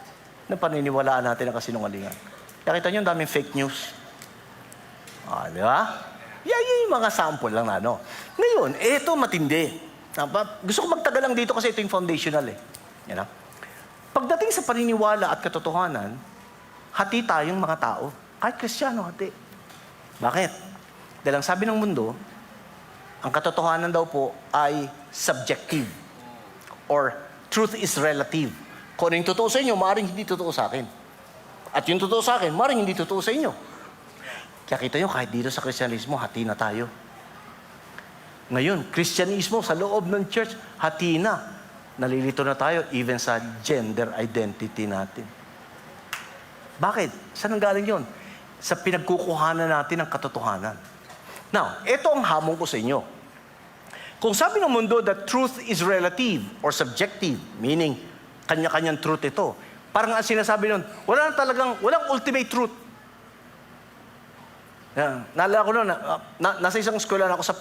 na paniniwalaan natin ang kasinungalingan. Kaya kita nyo, ang daming fake news. Di ba? Yan yung mga sample lang na, no? Ngayon, ito matindi. Gusto ko magtagal lang dito kasi ito yung foundational eh. Yan na. Pagdating sa paniniwala at katotohanan, hati tayong mga tao. Kahit Kristiyano, hati. Bakit? Dahil ang sabi ng mundo, ang katotohanan daw po ay subjective. Or truth is relative. Kung ano yung totoo sa inyo, maaaring hindi totoo sa akin. At yung totoo sa akin, maaaring hindi totoo sa inyo. Kaya kita nyo, kahit dito sa Kristyanismo, hati na tayo. Ngayon, Kristyanismo sa loob ng church, hati na. Nalilito na tayo even sa gender identity natin. Bakit? Saan ang galing yun? Sa pinagkukuhanan natin ng katotohanan. Now, ito ang hamon ko sa inyo. Kung sabi ng mundo that truth is relative or subjective, meaning kanya-kanyang truth ito, parang ang sinasabi nun, walang ultimate truth. Naalala ko noon, nasa isang eskwela ako sa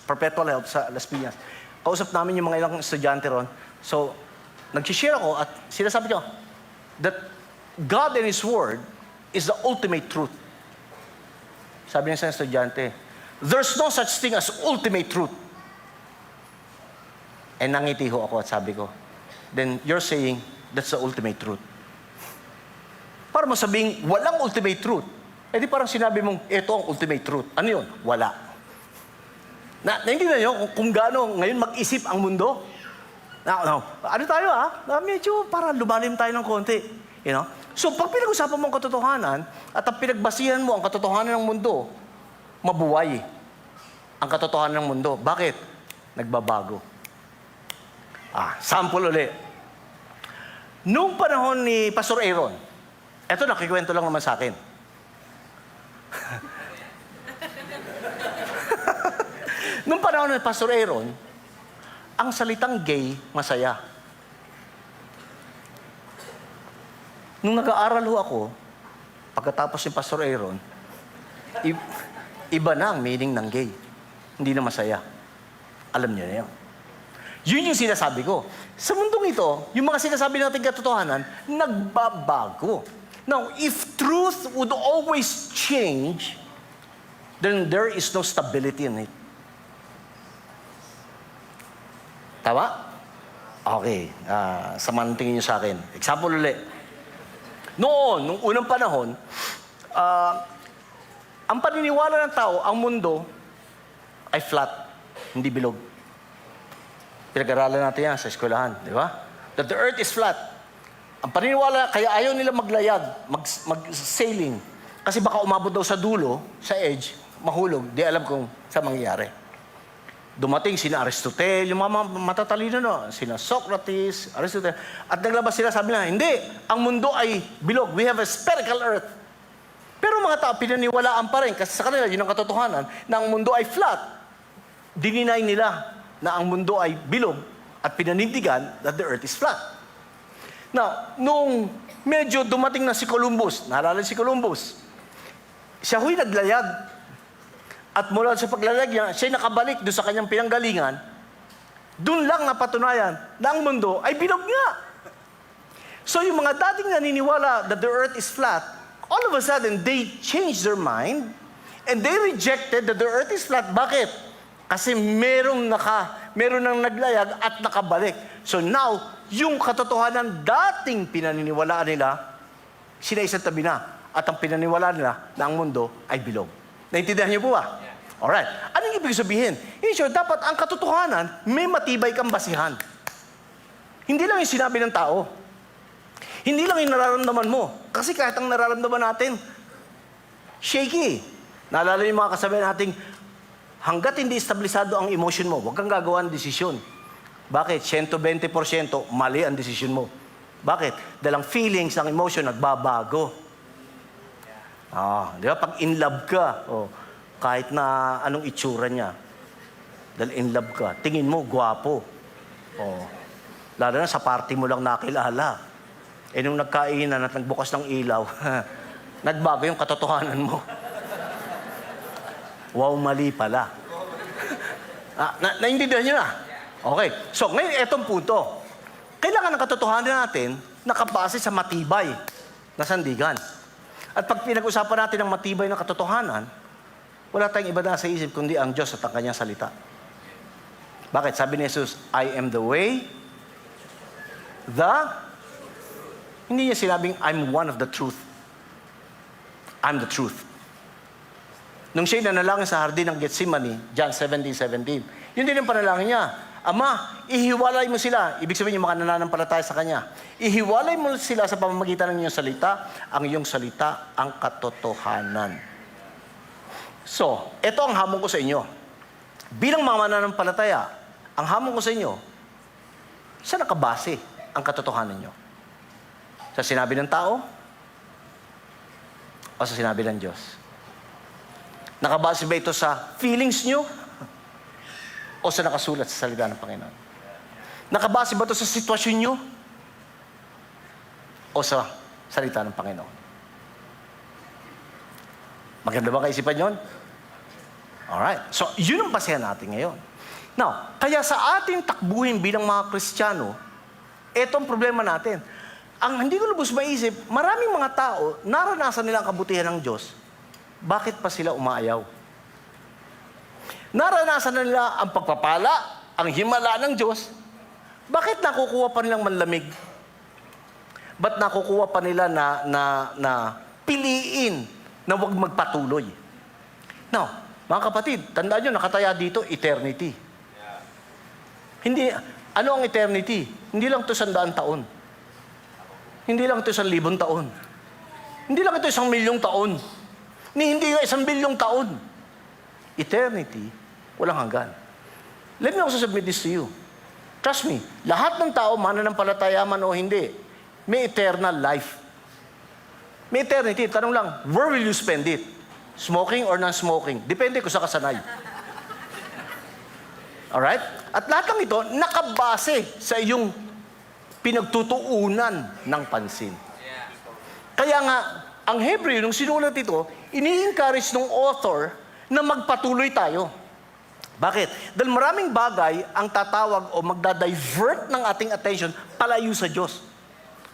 Perpetual Health sa Las Piñas. Kausap namin yung mga ilang estudyante ron. So, nag-share ako at sinasabi ko that God and His Word is the ultimate truth. Sabi ng isang estudyante, there's no such thing as ultimate truth. And nangiti ho ako at sabi ko, then you're saying that's the ultimate truth. Para mo sabing walang ultimate truth, eh di parang sinabi mong, ito ang ultimate truth. Ano yun? Wala. Naintindihan niyo kung gaano ngayon mag-isip ang mundo? Ano tayo medyo para lumalim tayo ng konti. You know? So pag pinag-usapan mo ang katotohanan at ang pinagbasihan mo ang katotohanan ng mundo, mabuway ang katotohanan ng mundo. Bakit? Nagbabago. Sample uli. Noong panahon ni Pastor Aaron, eto nakikwento lang naman sa akin. Noong panahon ni Pastor Aaron, ang salitang gay, masaya. Nung nag-aaral ho ako, pagkatapos ni Pastor Aaron, iba na ang meaning ng gay. Hindi na masaya. Alam niyo na yun. Yun yung sinasabi ko. Sa mundong ito, yung mga sinasabi natin katotohanan, nagbabago. Now, if truth would always change, then there is no stability in it. Tama? Okay. Samantingin niyo sa akin. Example ulit. nung unang panahon, ang paniniwala ng tao, ang mundo ay flat, hindi bilog. Pinag-aralan natin yan sa eskwelahan, di ba? That the earth is flat. Ang paniniwala, kaya ayaw nila maglayag, mag-sailing. Kasi baka umabot daw sa dulo, sa edge, mahulog, di alam kung saan mangyayari. Dumating sina Aristotle, yung mga matatalino no, sina Socrates, Aristotle, at naglabas sila, sabi na, hindi, ang mundo ay bilog. We have a spherical earth. Pero mga tao, pinaniwalaan pa rin, kasi sa kanila, yun ang katotohanan, na ang mundo ay flat. Dininay nila na ang mundo ay bilog at pinanindigan that the earth is flat. Now, nung medyo dumating na si Columbus, naalala si Columbus, siya huy naglayag. At mula sa paglalag niya, siya nakabalik doon sa kanyang pinanggalingan, doon lang napatunayan na ang mundo ay bilog nga. So yung mga dating naniniwala that the earth is flat, all of a sudden, they changed their mind and they rejected that the earth is flat. Bakit? Kasi merong nang naglayag at nakabalik. So now, yung katotohanan dating pinaniniwalaan nila, sinaisantabi na. At ang pinaniniwalaan nila na ang mundo ay bilog. Naintindihan niyo po ba? Alright. Anong ibig sabihin? In short, dapat ang katotohanan, may matibay kang basihan. Hindi lang yung sinabi ng tao. Hindi lang yung nararamdaman mo. Kasi kahit ang nararamdaman natin, shaky. Naalala yung mga kasabihan nating, hanggat hindi establisado ang emotion mo, huwag kang gagawa ng desisyon. Bakit? 120% mali ang desisyon mo. Bakit? Dahil ang feelings, ang emotion, nagbabago. Di ba? Pag in love ka, kahit na anong itsura niya, dahil in love ka, tingin mo, gwapo. Lalo na sa party mo lang nakilala. Nung nagkainan at nagbukas ng ilaw, nagbago yung katotohanan mo. Wow, mali pala. Naintindihan nyo na? Okay. So, ngayon, etong punto. Kailangan ng katotohanan natin nakabase sa matibay na sandigan. At pag pinag-usapan natin ng matibay na katotohanan, wala tayong iba na sa isip kundi ang Diyos at ang kanyang salita. Bakit? Sabi ni Jesus, I am the way, hindi niya sinabing, I'm one of the truth. I'm the truth. Nung siya'y nanalangin sa hardin ng Gethsemane, John 17:17, yun din ang panalangin niya. Ama, ihiwalay mo sila. Ibig sabihin yung mga nananampalataya sa Kanya. Ihiwalay mo sila sa pamamagitan ng iyong salita. Ang iyong salita, ang katotohanan. So, ito ang hamon ko sa inyo. Bilang mga mananampalataya, ang hamon ko sa inyo, saan nakabase ang katotohanan niyo? Sa sinabi ng tao? O sa sinabi ng Diyos? Nakabase ba ito sa feelings nyo? O sa nakasulat sa salita ng Panginoon? Nakabase ba ito sa sitwasyon nyo? O sa salita ng Panginoon? Maganda ba kaisipan yun? Alright. So, yun ang basehan natin ngayon. Now, kaya sa ating takbuhin bilang mga Kristiyano, ito ang problema natin. Ang hindi ko lubos maisip, maraming mga tao, naranasan nila ang kabutihan ng Diyos. Bakit pa sila umaayaw? Naranasan na nila ang pagpapala, ang himala ng Diyos. Bakit nakukuha pa nilang manlamig? Ba't nakukuha pa nila na piliin na huwag magpatuloy? Now, mga kapatid, tandaan nyo, nakataya dito, eternity. Hindi, ano ang eternity? Hindi lang ito 100 taon. Hindi lang ito 1,000 taon. Hindi lang ito 1,000,000 taon. Hindi nga 1,000,000,000 taon. Eternity, walang hanggan. Let me also submit this to you. Trust me, lahat ng tao, mananampalataya man o hindi, may eternal life. May eternity. Tanong lang, where will you spend it? Smoking or non-smoking? Depende kung sa kasanay. Alright? At lahat ng ito, nakabase sa iyong pinagtutuunan ng pansin. Kaya nga, ang Hebreo, nung sinulat ito, ini-encourage ng author na magpatuloy tayo. Bakit? Dahil maraming bagay ang tatawag o magda-divert ng ating attention palayo sa Diyos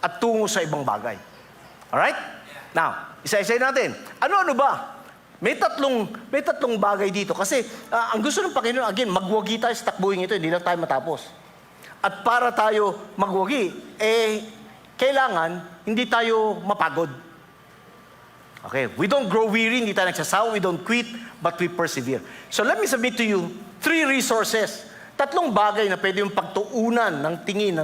at tungo sa ibang bagay. Alright? Now, isa-isay natin. Ano-ano ba? May tatlong bagay dito. Kasi ang gusto ng Panginoon, again, magwagi tayo sa takbuhin ito, hindi lang tayo matapos. At para tayo magwagi, kailangan hindi tayo mapagod. Okay, we don't grow weary, hindi tayo nagsasawa, we don't quit, but we persevere. So let me submit to you 3 resources. 3 bagay na pwede yung pagtuunan ng tingin,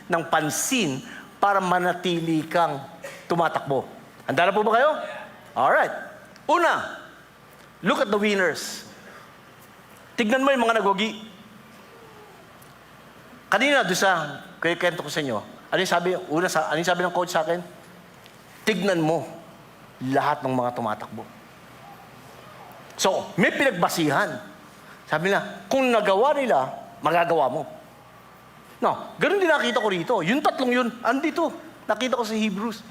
ng pansin para manatili kang tumatakbo. Handa na po ba kayo? Alright. Una, look at the winners. Tignan mo yung mga nagwagi. Kanina, doon sa kwento ko sa inyo, ano yung sabi ng coach sa akin? Tignan mo lahat ng mga tumatakbo. So, may pinagbasihan. Sabi na, kung nagawa nila, magagawa mo. No, ganun din nakita ko rito. Yung 3 yun, andito. Nakita ko sa Hebrews.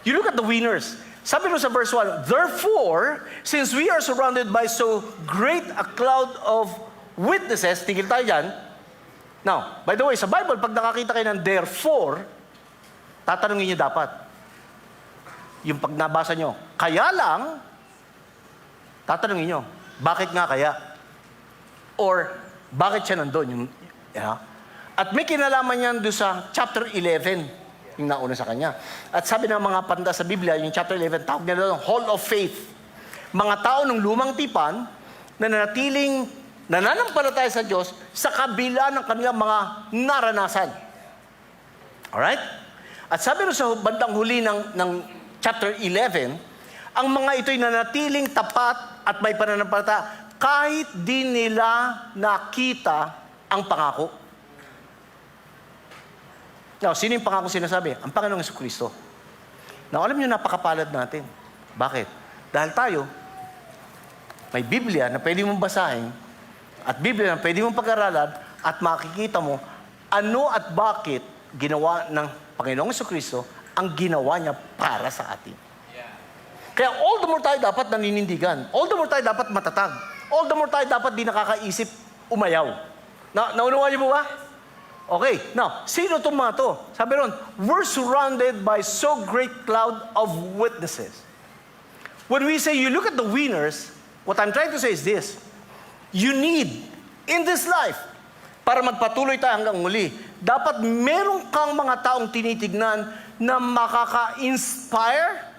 You look at the winners. Sabi nyo sa verse 1, therefore, since we are surrounded by so great a cloud of witnesses, tigil tayo dyan. Now, by the way, sa Bible, pag nakakita kayo ng therefore, tatanungin nyo dapat. Yung pag nabasa nyo, kaya lang, tatanungin nyo, bakit nga kaya? Or, bakit siya nandun? At may kinalaman yan doon sa chapter 11, yung nauna sa kanya. At sabi ng mga panda sa Biblia, yung chapter 11, tawag nila doon, Hall of Faith. Mga tao ng lumang tipan na nanatiling nananampalataya sa Diyos sa kabila ng kanilang mga naranasan. Alright? At sabi doon sa bandang huli ng chapter 11, ang mga ito'y nanatiling tapat at may pananampalataya kahit di nila nakita ang pangako. Now, sino yung pangako sinasabi? Ang Panginoong Jesucristo. Now, alam niyo, napakapalad natin. Bakit? Dahil tayo, may Biblia na pwede mong basahin at Biblia na pwede mong pag-aralan at makikita mo ano at bakit ginawa ng Panginoong Jesucristo ang ginawa niya para sa atin. Kaya all the more tayo dapat naninindigan. All the more tayo dapat matatag. All the more tayo dapat di nakakaisip umayaw. Naunawa niyo po ba? Okay, now, sino itong mga to? Sabi ron, we're surrounded by so great cloud of witnesses. When we say you look at the winners, what I'm trying to say is this. You need, in this life, para magpatuloy tayo hanggang muli, dapat meron kang mga taong tinitignan na makaka-inspire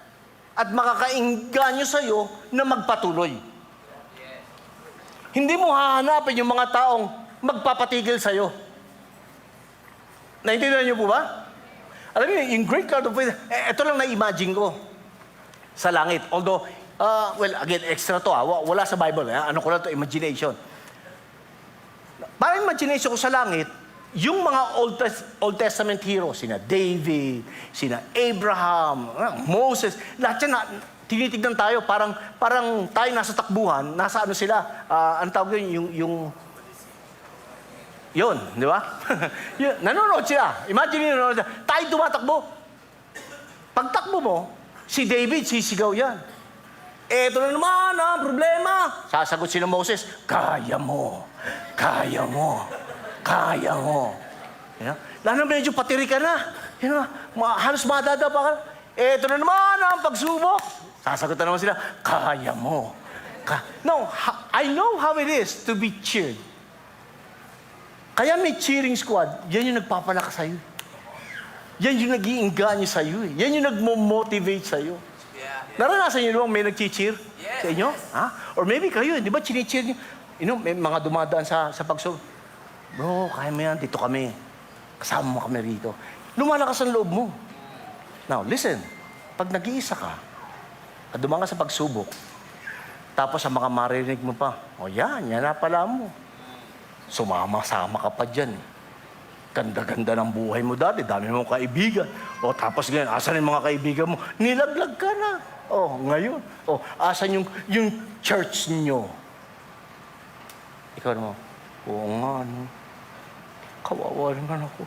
at makaka-inganyo sa'yo na magpatuloy. Hindi mo hahanapin yung mga taong magpapatigil sa'yo. Naintindihan niyo po ba? Alam niyo, yung great cloud of witnesses, ito lang na-imagine ko sa langit. Although, well, again, extra to wala sa Bible. Ano ko lang to, imagination. Parang imagination ko sa langit, yung mga Old Testament heroes, sina David, sina Abraham, Moses, lahat yan, tinitignan tayo, parang tayo nasa takbuhan, nasa ano sila, ang tawag yun, yun, di ba? Nanonood sila. Imagine nyo, nanonood sila. Tayo tumatakbo. Pagtakbo mo, si David, sisigaw yan. Eto na naman ang problema. Sasagot si Moses, kaya mo, kaya mo, kaya mo. Lalo medyo patiri ka na. Halos madadapa ka. Eto na naman ang pagsubok. Sasagot na naman sila, kaya mo. No, I know how it is to be cheered. Kaya may cheering squad, yan yung nagpapalakas sa'yo. Yan yung nag-iinganyo sa'yo. Yan yung nagmo-motivate sa'yo. Naranasan niyo naman may nag-cheer sa inyo? Or maybe kayo, di ba chini-cheer niyo? May mga dumadaan sa pagsubok. Bro, kaya mo yan, dito kami. Kasama mo kami rito. Lumalakas ang loob mo. Now, listen. Pag nag-iisa ka, at dumaan ka sa pagsubok, tapos sa mga marinig mo pa, yan na pala mo. Sumama-sama ka pa dyan. Ganda-ganda ng buhay mo dati. Dami mong kaibigan. Tapos ganyan, asan yung mga kaibigan mo? Nilaglag ka na. Ngayon. Asan yung church nyo? Ikaw naman, oo nga, no. Kawawa naman ako.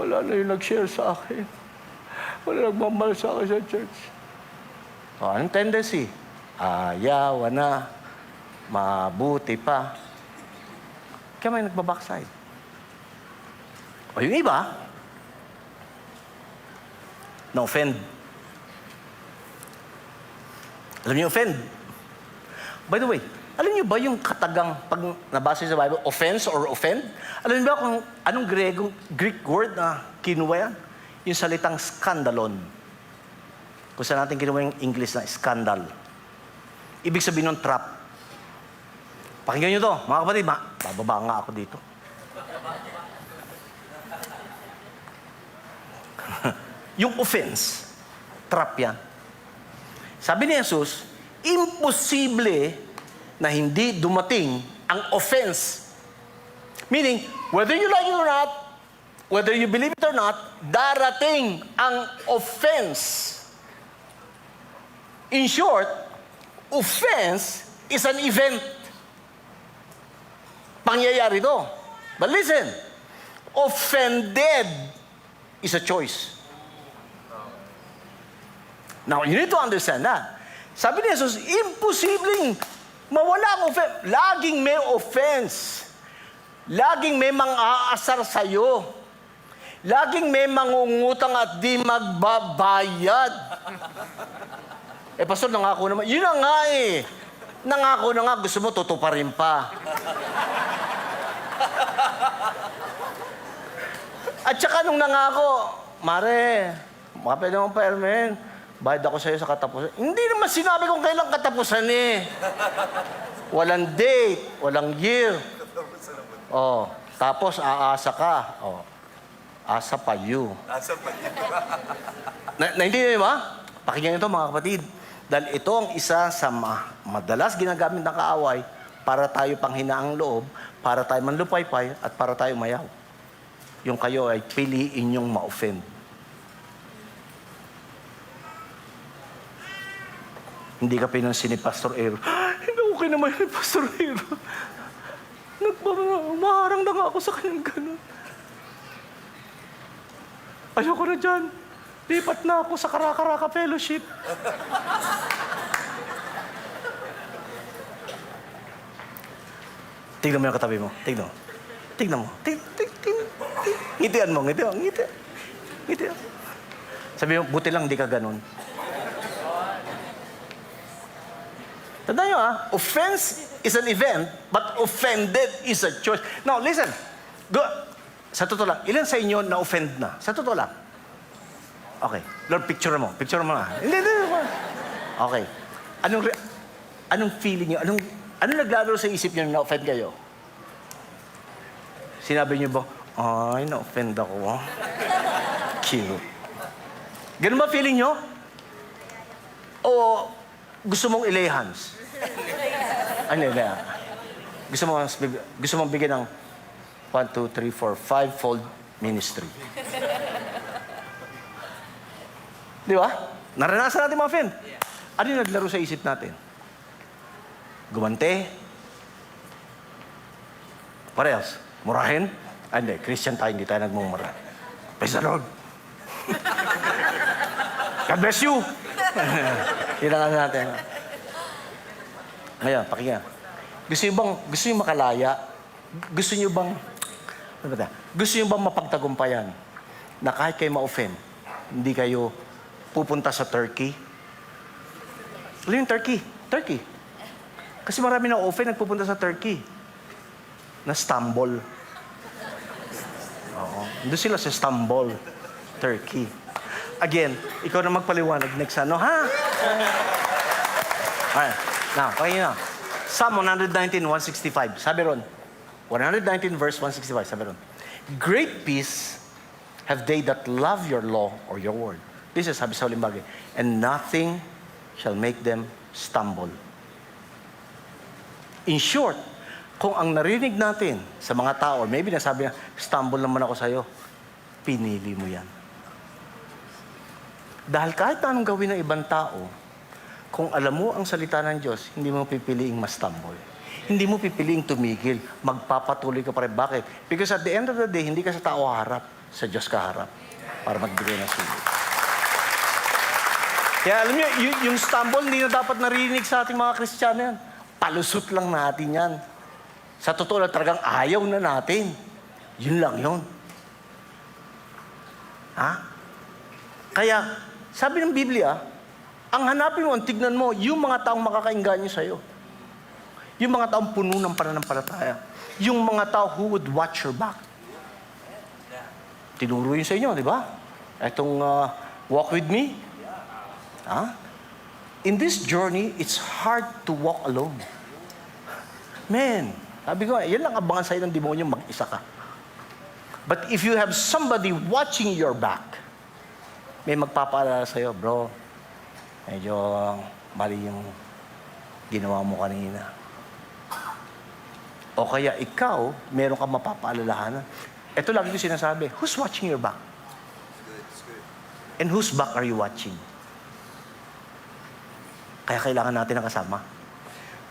Wala na yung nag-share sa akin. Wala nagmamahal sa akin sa church. Anong tendency? Ayaw na. Mabuti pa. Kaya may nagbabackside. O yung iba, na-offend. Alam niyo, offend. By the way, alam niyo ba yung katagang, pag nabasa sa Bible, offense or offend? Alam niyo ba kung anong Greek word na kinuha yan? yung salitang skandalon. Kung saan natin ginawa yung English na scandal. Ibig sabihin ng trap. Pakinggan nyo to, mga kapatid, bababa nga ako dito. Yung offense, trap yan. Sabi ni Jesus, imposible na hindi dumating ang offense. Meaning, whether you like it or not, whether you believe it or not, darating ang offense. In short, offense is an event. Pangyayari to. But listen, offended is a choice. Now, you need to understand that. Sabi ni Jesus, imposibleng mawala ang offense. Laging may offense. Laging may mang-aasar sa'yo. Laging may mangungutang at di magbabayad. Pastor, nangako naman. Yun na nga eh. Nangako na nga, gusto mo, tutuparin pa. At saka nung nangako, Mare, mapay naman pa, Ermen. Bayad ako sa'yo sa katapusan. Hindi naman sinabi kung kailang katapusan eh. Walang date, walang year. Oh, tapos aasa ka. Oh, asa pa you. Naintindihan niyo ba? Pakinggan ito mga kapatid. Dahil ito ang isa sa madalas ginagamit ng kaaway para tayo panghinaang loob, para tayo manlupaypay, at para tayo mayaw. Yung kayo ay piliin yung ma-offend. Hindi ka pinansin ni Pastor Aaron. Hindi okay naman ni Pastor Aaron. Umaharang na nga ako sa kanyang ganun. Ayoko na dyan. Lipat na ako sa Karakaraka Fellowship. Tignan mo yung katabi mo. Tignan mo. Tignan mo. Ngitian mo. Ngitian. Sabi mo, buti lang di ka ganun. Tandaan nyo offense is an event, but offended is a choice. Now, listen. Sa totoo lang, ilan sa inyo na-offend na? Sa totoo lang. Okay. Lord, picture mo. Picture mo na. Hindi. Okay. Anong feeling nyo? Anong naglalaro sa isip nyo na na-offend kayo? Sinabi nyo ba, ay, na-offend ako. Cute. Ganun ba feeling nyo? O gusto mong ilay hands? Ano yun? Gusto mong bigyan ng 1, 2, 3, 4, 5-fold ministry. Di ba? Naranasan natin mga friend. Ano yung naglaro sa isip natin? Gumante? What else? Murahin? Hindi, Christian tayo, hindi tayo nagmumura. Praise the Lord. God bless you. Yun lang natin. Ngayon, pakinggan. Gusto nyo makalaya? Gusto nyo bang mapagtagumpayan na kahit kayo ma-offend, hindi kayo pupunta sa Turkey? Alam yung Turkey? Turkey. Kasi marami na offend nagpupunta sa Turkey. Na Istanbul. Oo. Doon sila sa Istanbul, Turkey. Again, ikaw na magpaliwanag next ano, ha? Alright. Now, pakinggan na. Psalm 119, 165. Sabi ron, 119 verse 165, sabi ron, great peace have they that love your law or your word. This is sabi sa uling bagay. And nothing shall make them stumble. In short, kung ang narinig natin sa mga tao, or maybe nasabi na, stumble naman ako sa'yo, pinili mo yan. Dahil kahit na anong gawin ng ibang tao, kung alam mo ang salita ng Diyos, hindi mo pipiliing ma-stumble. Hindi mo pipiliing tumigil. Magpapatuloy ka pa rin. Bakit? Because at the end of the day, hindi ka sa tao harap, sa Diyos ka harap para magbigay ng sulit. Kaya alam niyo, yung stumble, hindi na dapat narinig sa ating mga Kristiyano yan. Palusot lang natin yan. Sa totoo na talagang ayaw na natin. Yun lang yun. Ha? Kaya, sabi ng Biblia, ang hanapin mo, ang tignan mo, yung mga taong makakainganyo sa'yo. Yung mga taong puno ng pananampalataya. Yung mga tao who would watch your back. Tinuro yun sa inyo, di ba? Itong walk with me. In this journey, it's hard to walk alone. Man, sabi ko, yan lang abangan sa'yo ng demonyo, mag-isa ka. But if you have somebody watching your back, may magpapaalala sa'yo, bro, medyo mali yung ginawa mo kanina. O kaya ikaw, meron kang mapapaalalahanan. Ito lagi ko sinasabi, who's watching your back? And whose back are you watching? Kaya kailangan natin ng kasama.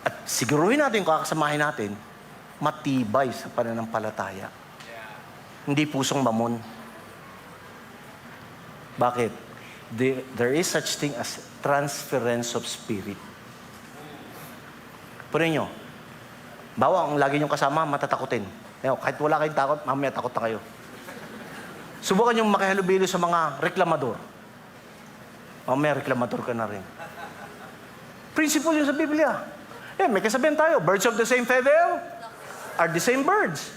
At siguruhin natin yung kakasamahin natin, matibay sa pananampalataya. Hindi pusong mamon. Bakit? There is such thing as transference of spirit. Punin nyo, bawa ang lagi nyong kasama, matatakutin. Kahit wala kayong takot, mamaya takot na kayo. Subukan yung makihalubilo sa mga reklamador. Mamaya reklamador ka na rin. Principle yun sa Biblia. May kasabihan tayo, birds of the same feather are the same birds.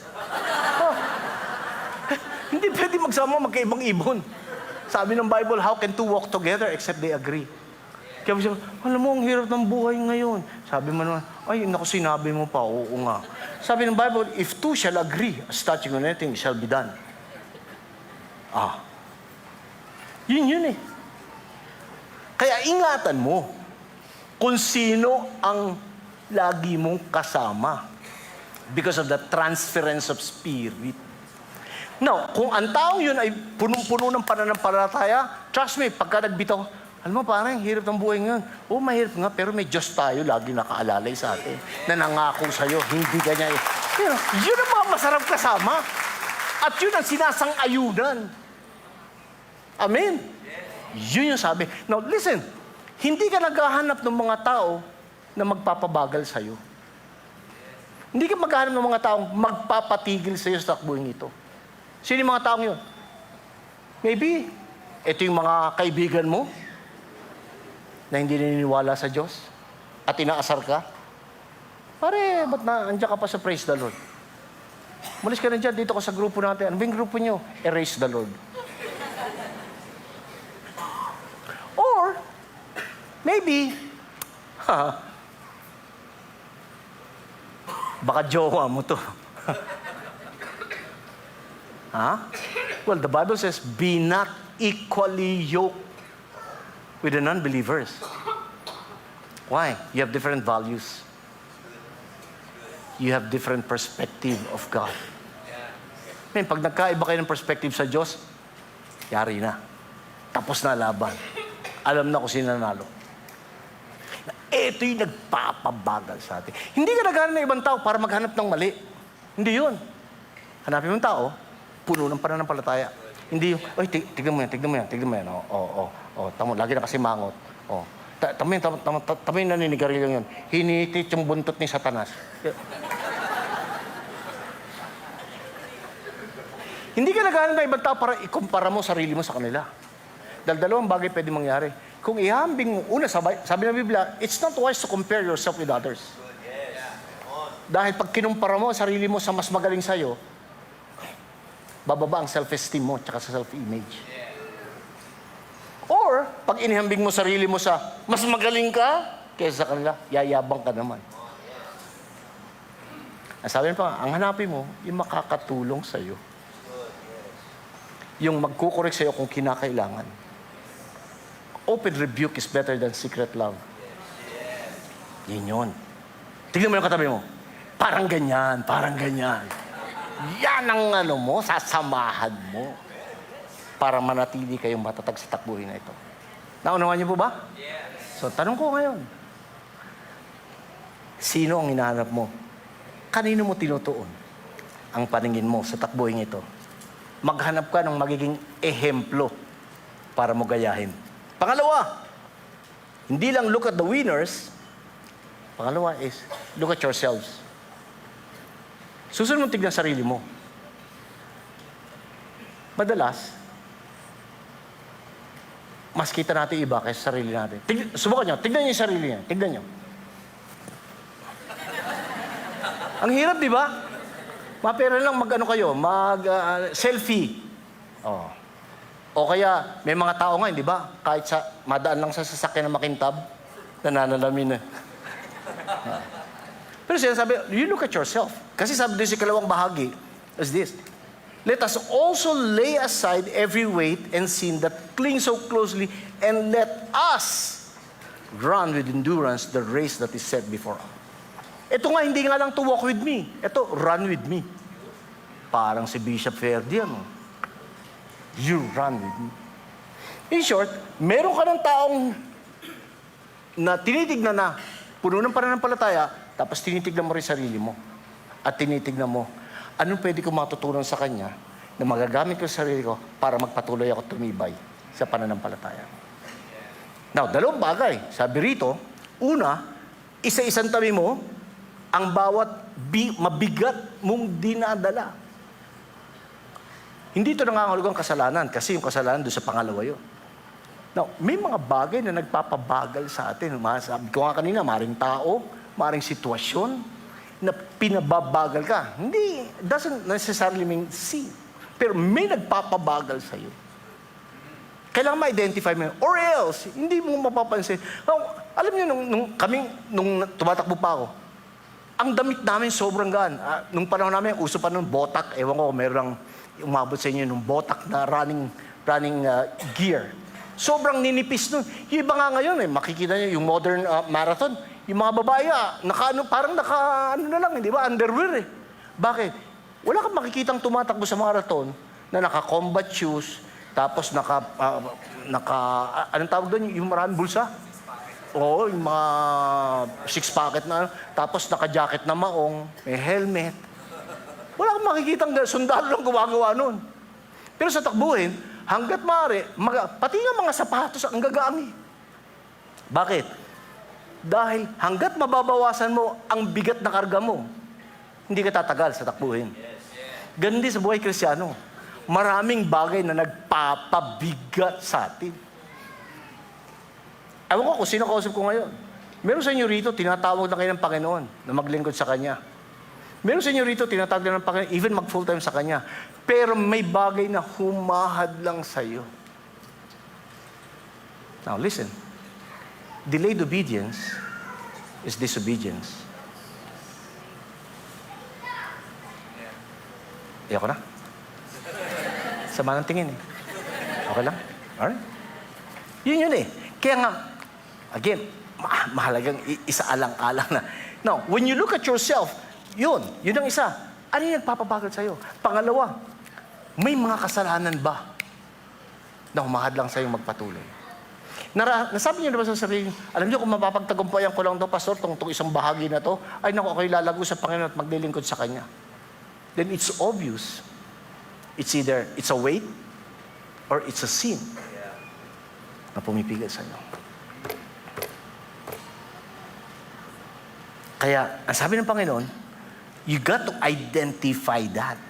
Hindi pwede magsama magkaibang ibon. Sabi ng Bible, how can two walk together except they agree? Kaya sabi, alam mo, ang hirap ng buhay ngayon. Sabi mo naman, ay, naku, sinabi mo pa, oo nga. Sabi ng Bible, if two shall agree, as touching on anything, it shall be done. Yun eh. Kaya ingatan mo kung sino ang lagi mong kasama because of the transference of spirit. Now, kung ang taong yun ay punong-puno ng pananampalataya, trust me, pagka nagbitaw, alam mo parang hirap ng buhay ngayon. Mahirap nga, pero may Diyos tayo lagi nakaalalay sa atin na nangako sa'yo, hindi kanya yun ang mga masarap kasama. At yun ang sinasang-ayunan. Amen? Yun yung sabi. Now, listen, hindi ka naghahanap ng mga tao na magpapabagal sa'yo. Hindi ka maghahanap ng mga taong magpapatigil sa'yo sa takbuhin ito. Sino yung mga taong yun? Maybe, ito yung mga kaibigan mo na hindi naniniwala sa Diyos at inaasar ka. Pare, ba't andiyan ka pa sa praise the Lord? Malis ka na dyan, dito ka sa grupo natin. Ano ba yung grupo nyo? Erase the Lord. Or, maybe, baka jowa mo to. Well, the Bible says, be not equally yoked with the non-believers. Why? You have different values. You have different perspective of God. Pag nagkaiba kayo ng perspective sa Diyos, yari na. Tapos na laban. Alam na kung sino nanalo. Ito yung nagpapabagal sa atin. Hindi ka naghanap ng ibang tao para maghanap ng mali. Hindi yun. Hanapin mo ng tao, puno ng pananampalataya. Hindi yung, oy, tignan mo yan. Tamo, lagi na kasi mangot. Tamo yung naninigarilyo yun. Hinitit yung buntot ni Satanas. Hindi ka naghahanap ng ibang tao para ikumpara mo sarili mo sa kanila. Dahil dalawang bagay pwede mangyari. Kung ihambing mo, una, sabi ng Biblia, it's not wise to compare yourself with others. Dahil pag kinumpara mo sarili mo sa mas magaling sa'yo, bababa ang self-esteem mo tsaka sa self-image. Or, pag inihambing mo sarili mo sa mas magaling ka kaysa sa kanila, yayabang ka naman. Ang sabi pa, ang hanapin mo, yung makakatulong sa'yo. Yung magkukorek sa'yo kung kinakailangan. Open rebuke is better than secret love. Yun. Tignan mo yung katabi mo. Parang ganyan. Yan ang sasamahan mo para manatili kayong matatag sa takbuhin na ito. Naunawaan niyo po ba? Yes. So, tanong ko ngayon, sino ang hinahanap mo? Kanino mo tinutuon ang paningin mo sa takbuhin ito? Maghanap ka ng magiging ehemplo para mo gayahin. Pangalawa, hindi lang look at the winners. Pangalawa is, look at yourselves. Susunod mo tignan sarili mo. Madalas, mas kita natin iba kaysa sarili natin. Subukan nyo, tignan nyo yung sarili niya. Tignan nyo. Ang hirap, di ba? Mapera lang mag-selfie. O kaya, may mga tao nga, di ba? Kahit sa, madaan lang sa sasakyan na makintab, nananalamin na. Pero sinasabi, you look at yourself. Kasi sabi din sa kalawang bahagi, is this, let us also lay aside every weight and sin that clings so closely, and let us run with endurance the race that is set before us. Ito nga, hindi nga lang to walk with me. Ito, run with me. Parang si Bishop Ferdi, ano? You run with me. In short, meron ka ng taong na tinitignan na puno ng pananampalataya, tapos tinitignan mo rin sarili mo. At tinitignan mo, anong pwede ko matutunan sa kanya na magagamit ko sa sarili ko para magpatuloy ako tumibay sa pananampalataya. Now, dalawang bagay. Sabi rito, una, isa-isang tabi mo ang bawat mabigat mong dinadala. Hindi ito nangangahulugang kasalanan kasi yung kasalanan doon sa pangalawa yun. Now, may mga bagay na nagpapabagal sa atin. Sabi ko nga kanina, maring tao, maring sitwasyon na pinababagal ka. Hindi, doesn't necessarily mean sin. Pero may nagpapabagal sa iyo. Kailangan ma-identify mo yun. Or else, hindi mo mapapansin. Now, alam niyo, nung tumatakbo pa ako, ang damit namin sobrang gaan. Nung panahon namin, uso pa nung botak. Ewan ko, merong umabot sa inyo nung botak na running gear. Sobrang ninipis nun. Yung iba nga ngayon, makikita niyo yung modern marathon, yung mga babae, parang na lang, di ba? Underwear eh. Bakit? Wala kang makikitang tumatakbo sa marathon na naka-combat shoes, tapos anong tawag doon? Yung maraming bulsa? Oo, yung mga six-pocket na, tapos naka-jacket na maong, may helmet. Wala kang makikitang sundalo lang gumagawa nun. Pero sa takbuhin, hanggat maaari, pati nga mga sapatos ang gagaang. Bakit? Dahil hanggat mababawasan mo ang bigat na karga mo, hindi ka tatagal sa takbuhin. Ganun din sa buhay Kristiyano. Maraming bagay na nagpapabigat sa atin. Ewan ko kung sino kausap ko ngayon. Meron sa inyo rito, tinatawag na kayo ng Panginoon na maglingkod sa Kanya. Meron sa inyo rito, tinatawag na ng Panginoon, even mag full time sa Kanya. Pero may bagay na humahad lang sa iyo. Now listen. Delayed obedience is disobedience. Ayoko na. Sama ng tingin eh. Okay lang? Alright? Yun eh. Kaya nga, again, mahalagang isaalang-alang na. Now, when you look at yourself, yun ang isa. Ano yung nagpapabagal sa'yo? Pangalawa, may mga kasalanan ba na humahad lang sa'yo magpatuloy? Nasabi niyo na ba sa sarili, alam niyo kung mapapagtagumpayan ko lang daw, Pastor, tong isang bahagi na to, ay naku, ako'y lalago sa Panginoon at maglilingkod sa Kanya. Then it's obvious. It's either, it's a weight, or it's a sin na pumipigil sa'yo. Kaya, ang sabi ng Panginoon, you got to identify that.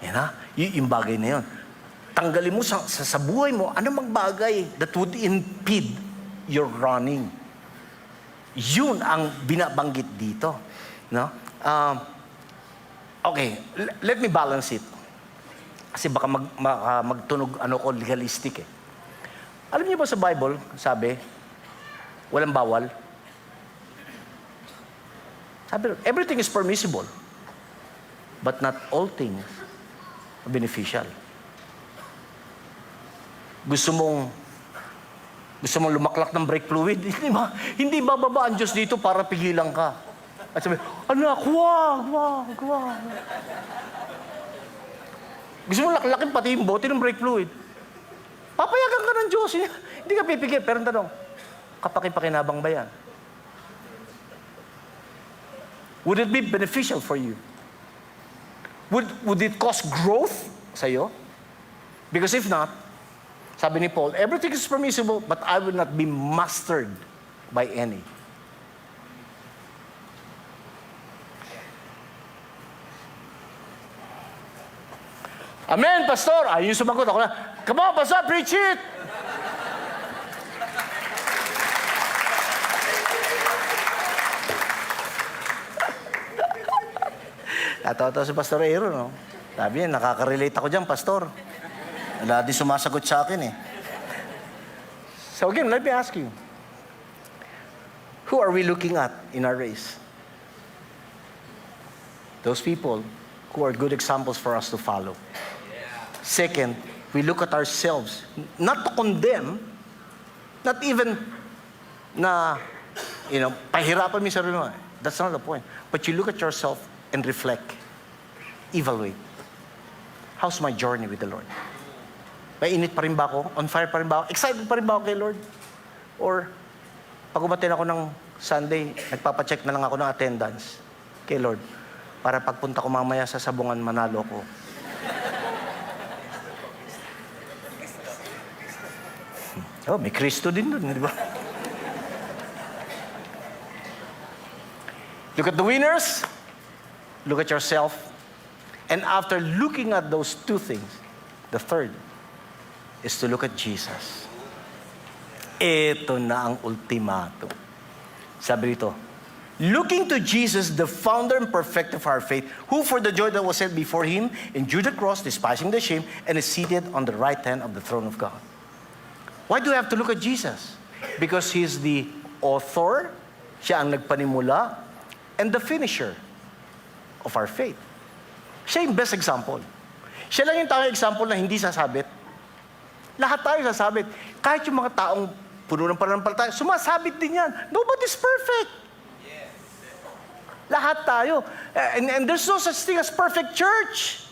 Yan ha? Yung bagay na yun. Tanggalin mo sa buhay mo, ano mang bagay that would impede your running. Yun ang binabanggit dito. No? Okay, let me balance it. Kasi baka magtunog ko legalistic eh. Alam niyo ba sa Bible, sabi, walang bawal? Sabi, everything is permissible, but not all things are beneficial. Gusto mong lumaklak ng brake fluid, hindi bababa ang Diyos dito para pigilan ka. At sabi, anak, wag. Gusto mong laklakin pati yung bote ng brake fluid. Papayagan ka ng Diyos. Hindi ka pipigil. Pero ang tanong, kapakipakinabang ba yan? Would it be beneficial for you? Would it cause growth sa iyo? Because if not, sabi ni Paul, everything is permissible, but I will not be mastered by any. Amen, Pastor! Ayun yung sumagot. Ako na, come on, Pastor, preach it! Natawa si Pastor Aaron, no? Sabi niya, nakaka-relate ako dyan, Pastor. Wala di sumasagot sa akin eh. So again, let me ask you. Who are we looking at in our race? Those people who are good examples for us to follow. Second, we look at ourselves, not to condemn, not even na, pahirapan mo yung sarili mo. That's not the point. But you look at yourself and reflect. Evaluate. How's my journey with the Lord? Mainit pa rin ba ako? On fire pa rin ba ako? Excited pa rin ba ako kay Lord? Or, pag umatin ako ng Sunday, nagpapacheck na lang ako ng attendance kay Lord para pagpunta ko mamaya sa sabungan, manalo ko. Oh, may Kristo din dun, di ba? Look at the winners. Look at yourself. And after looking at those two things, the third is to look at Jesus. Ito na ang ultimatum. Sabi dito, looking to Jesus, the founder and perfecter of our faith, who for the joy that was set before him endured the cross, despising the shame, and is seated on the right hand of the throne of God. Why do we have to look at Jesus? Because He is the author, siya ang nagpanimula, and the finisher of our faith. Siya yung best example. Siya lang yung tanging example na hindi sasabit. Lahat tayo sasabit. Kahit yung mga taong puno ng pananampalataya, sumasabit din yan. Nobody's perfect. Lahat tayo. And there's no such thing as perfect church.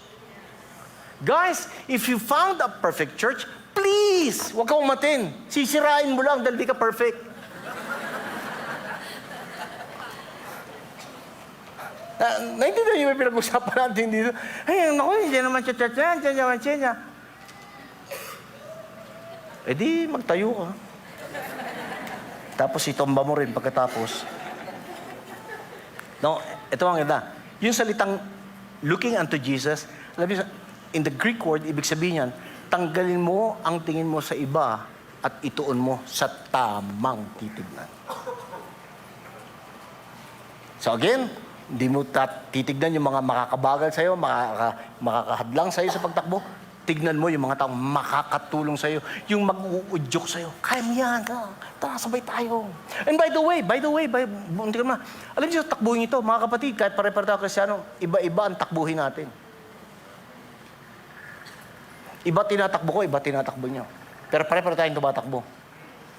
Guys, if you found a perfect church, please, huwag kang umatin. Sisirain mo lang dahil di ka perfect. Naintindihan niyo yung pinag-usapan natin dito. Ay, naku, hindi naman church yan, yan. Eh di, magtayo ka. Tapos itomba mo rin pagkatapos. No, ito ang ganda. Yung salitang looking unto Jesus, alam niyo, in the Greek word, ibig sabihin yan, tanggalin mo ang tingin mo sa iba at ituon mo sa tamang titignan. So again, hindi mo titignan yung mga makakabagal sa'yo, makakahadlang sa'yo sa pagtakbo. Tignan mo yung mga taong makakatulong sa'yo, yung mag-uudyok sa'yo. Kaya mo yan, tara, sabay tayo. And by the way, alam niyo sa takbuhin ito, mga kapatid, kahit pare-pare tayo Kristyano, iba-iba ang takbuhin natin. Iba tinatakbo ko, iba tinatakbo niyo. Pero pare-pare tayong tumatakbo.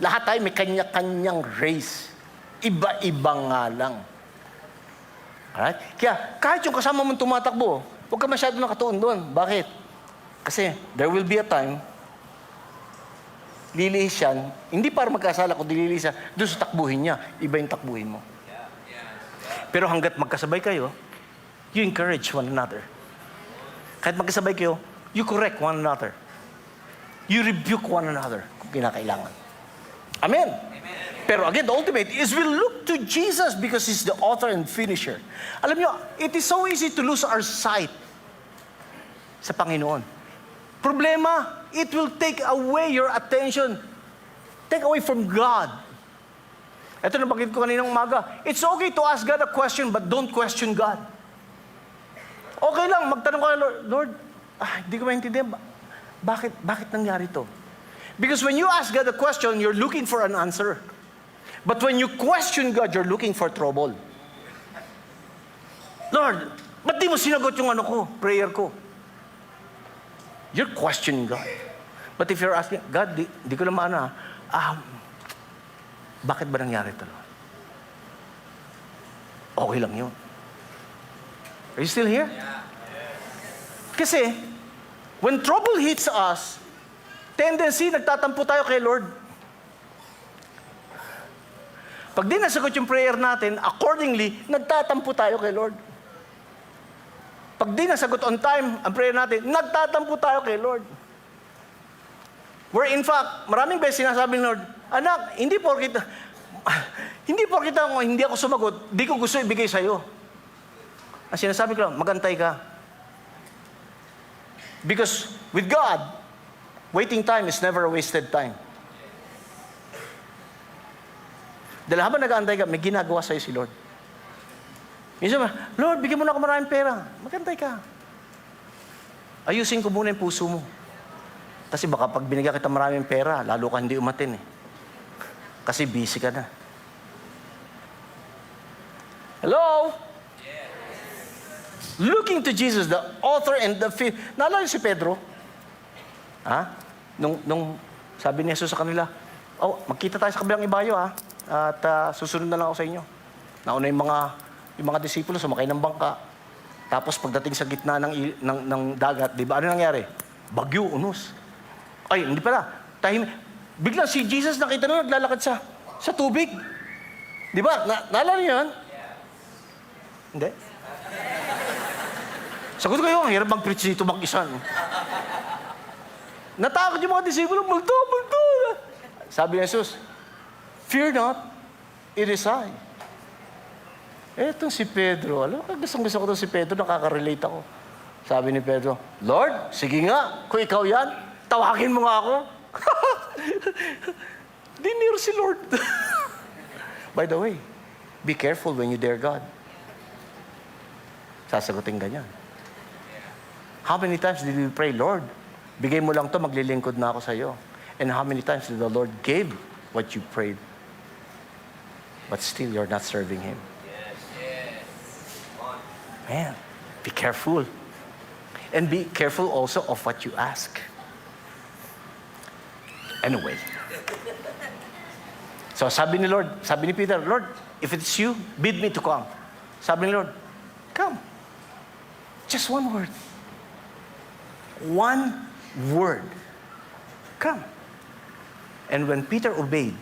Lahat tayo may kanya-kanyang race. Iba-iba nga lang. Alright? Kaya kahit yung kasama mong tumatakbo, huwag ka masyado nakatuon doon. Bakit? Kasi there will be a time, lilihis yan, hindi para magkasala, kundi lilihis yan, doon sa takbuhin niya, iba yung takbuhin mo. Pero hanggat magkasabay kayo, you encourage one another. Kahit magkasabay kayo, you correct one another. You rebuke one another kung kinakailangan. Amen? Pero again, the ultimate is we look to Jesus because He's the author and finisher. Alam niyo, it is so easy to lose our sight sa Panginoon. Problema, it will take away your attention. Take away from God. Ito nabanggit ko kaninang umaga. It's okay to ask God a question, but don't question God. Okay lang, magtanong ka, Lord, hindi ko maintindihan. Bakit nangyari to? Because when you ask God a question, you're looking for an answer. But when you question God, you're looking for trouble. Lord, ba't di mo sinagot yung prayer ko? You're questioning God. But if you're asking, God, di ko naman bakit ba nangyari ito, Lord? Okay lang yun. Are you still here? Yeah. Kasi, when trouble hits us, tendency, nagtatampo tayo kay Lord. Pag di nasagot yung prayer natin, accordingly, nagtatampo tayo kay Lord. Pag di nasagot on time ang prayer natin, nagtatampo tayo kay Lord. Where in fact, maraming beses sinasabi ng Lord, anak, hindi porkit hindi ako sumagot, di ko gusto ibigay sa'yo. Ang sinasabi ko lang, magantay ka. Because with God, waiting time is never a wasted time. Dahil habang nag-aantay ka, may ginagawa sa'yo si Lord. Minsan, Lord, bigyan mo na ako maraming pera. Magantay ka. Ayusin ko muna yung puso mo. Kasi baka pag binigyan kita maraming pera, lalo ka hindi umatin eh. Kasi busy ka na. Hello? Looking to Jesus, the author and the finisher. Naalala si Pedro? Ha? Nung sabi ni Jesus sa kanila, oh, magkita tayo sa kabilang ibayo ha. At susunod na lang ako sa inyo. Nauna yung mga disipulo sumakay ng bangka. Tapos pagdating sa gitna ng dagat, di ba ano nangyari? Bagyo, unos. Ay, hindi pala. Biglang si Jesus nakita na naglalakad sa tubig. Di ba? Naalala niyo yun? Hindi? Sagot kayo, ang hirap mag-preach dito mag-isa. No? Natakot yung mga disipulo, multo. Sabi ni Jesus, fear not, it is I. Etong si Pedro, alam mo, gusto ko itong si Pedro, nakaka-relate ako. Sabi ni Pedro, Lord, sige nga, kung ikaw yan, tawagin mo nga ako. Dinir si Lord. By the way, be careful when you dare God. Sasagutin ganyan. How many times did we pray, Lord, bigay mo lang to, maglilingkod na ako sa iyo. And how many times did the Lord give what you prayed? But still, you're not serving Him. Man, be careful. And be careful also of what you ask. Anyway. So sabi ni Peter, Lord, if it's you, bid me to come. Sabi ni Lord, come. Just one word. One word. Come. And when Peter obeyed,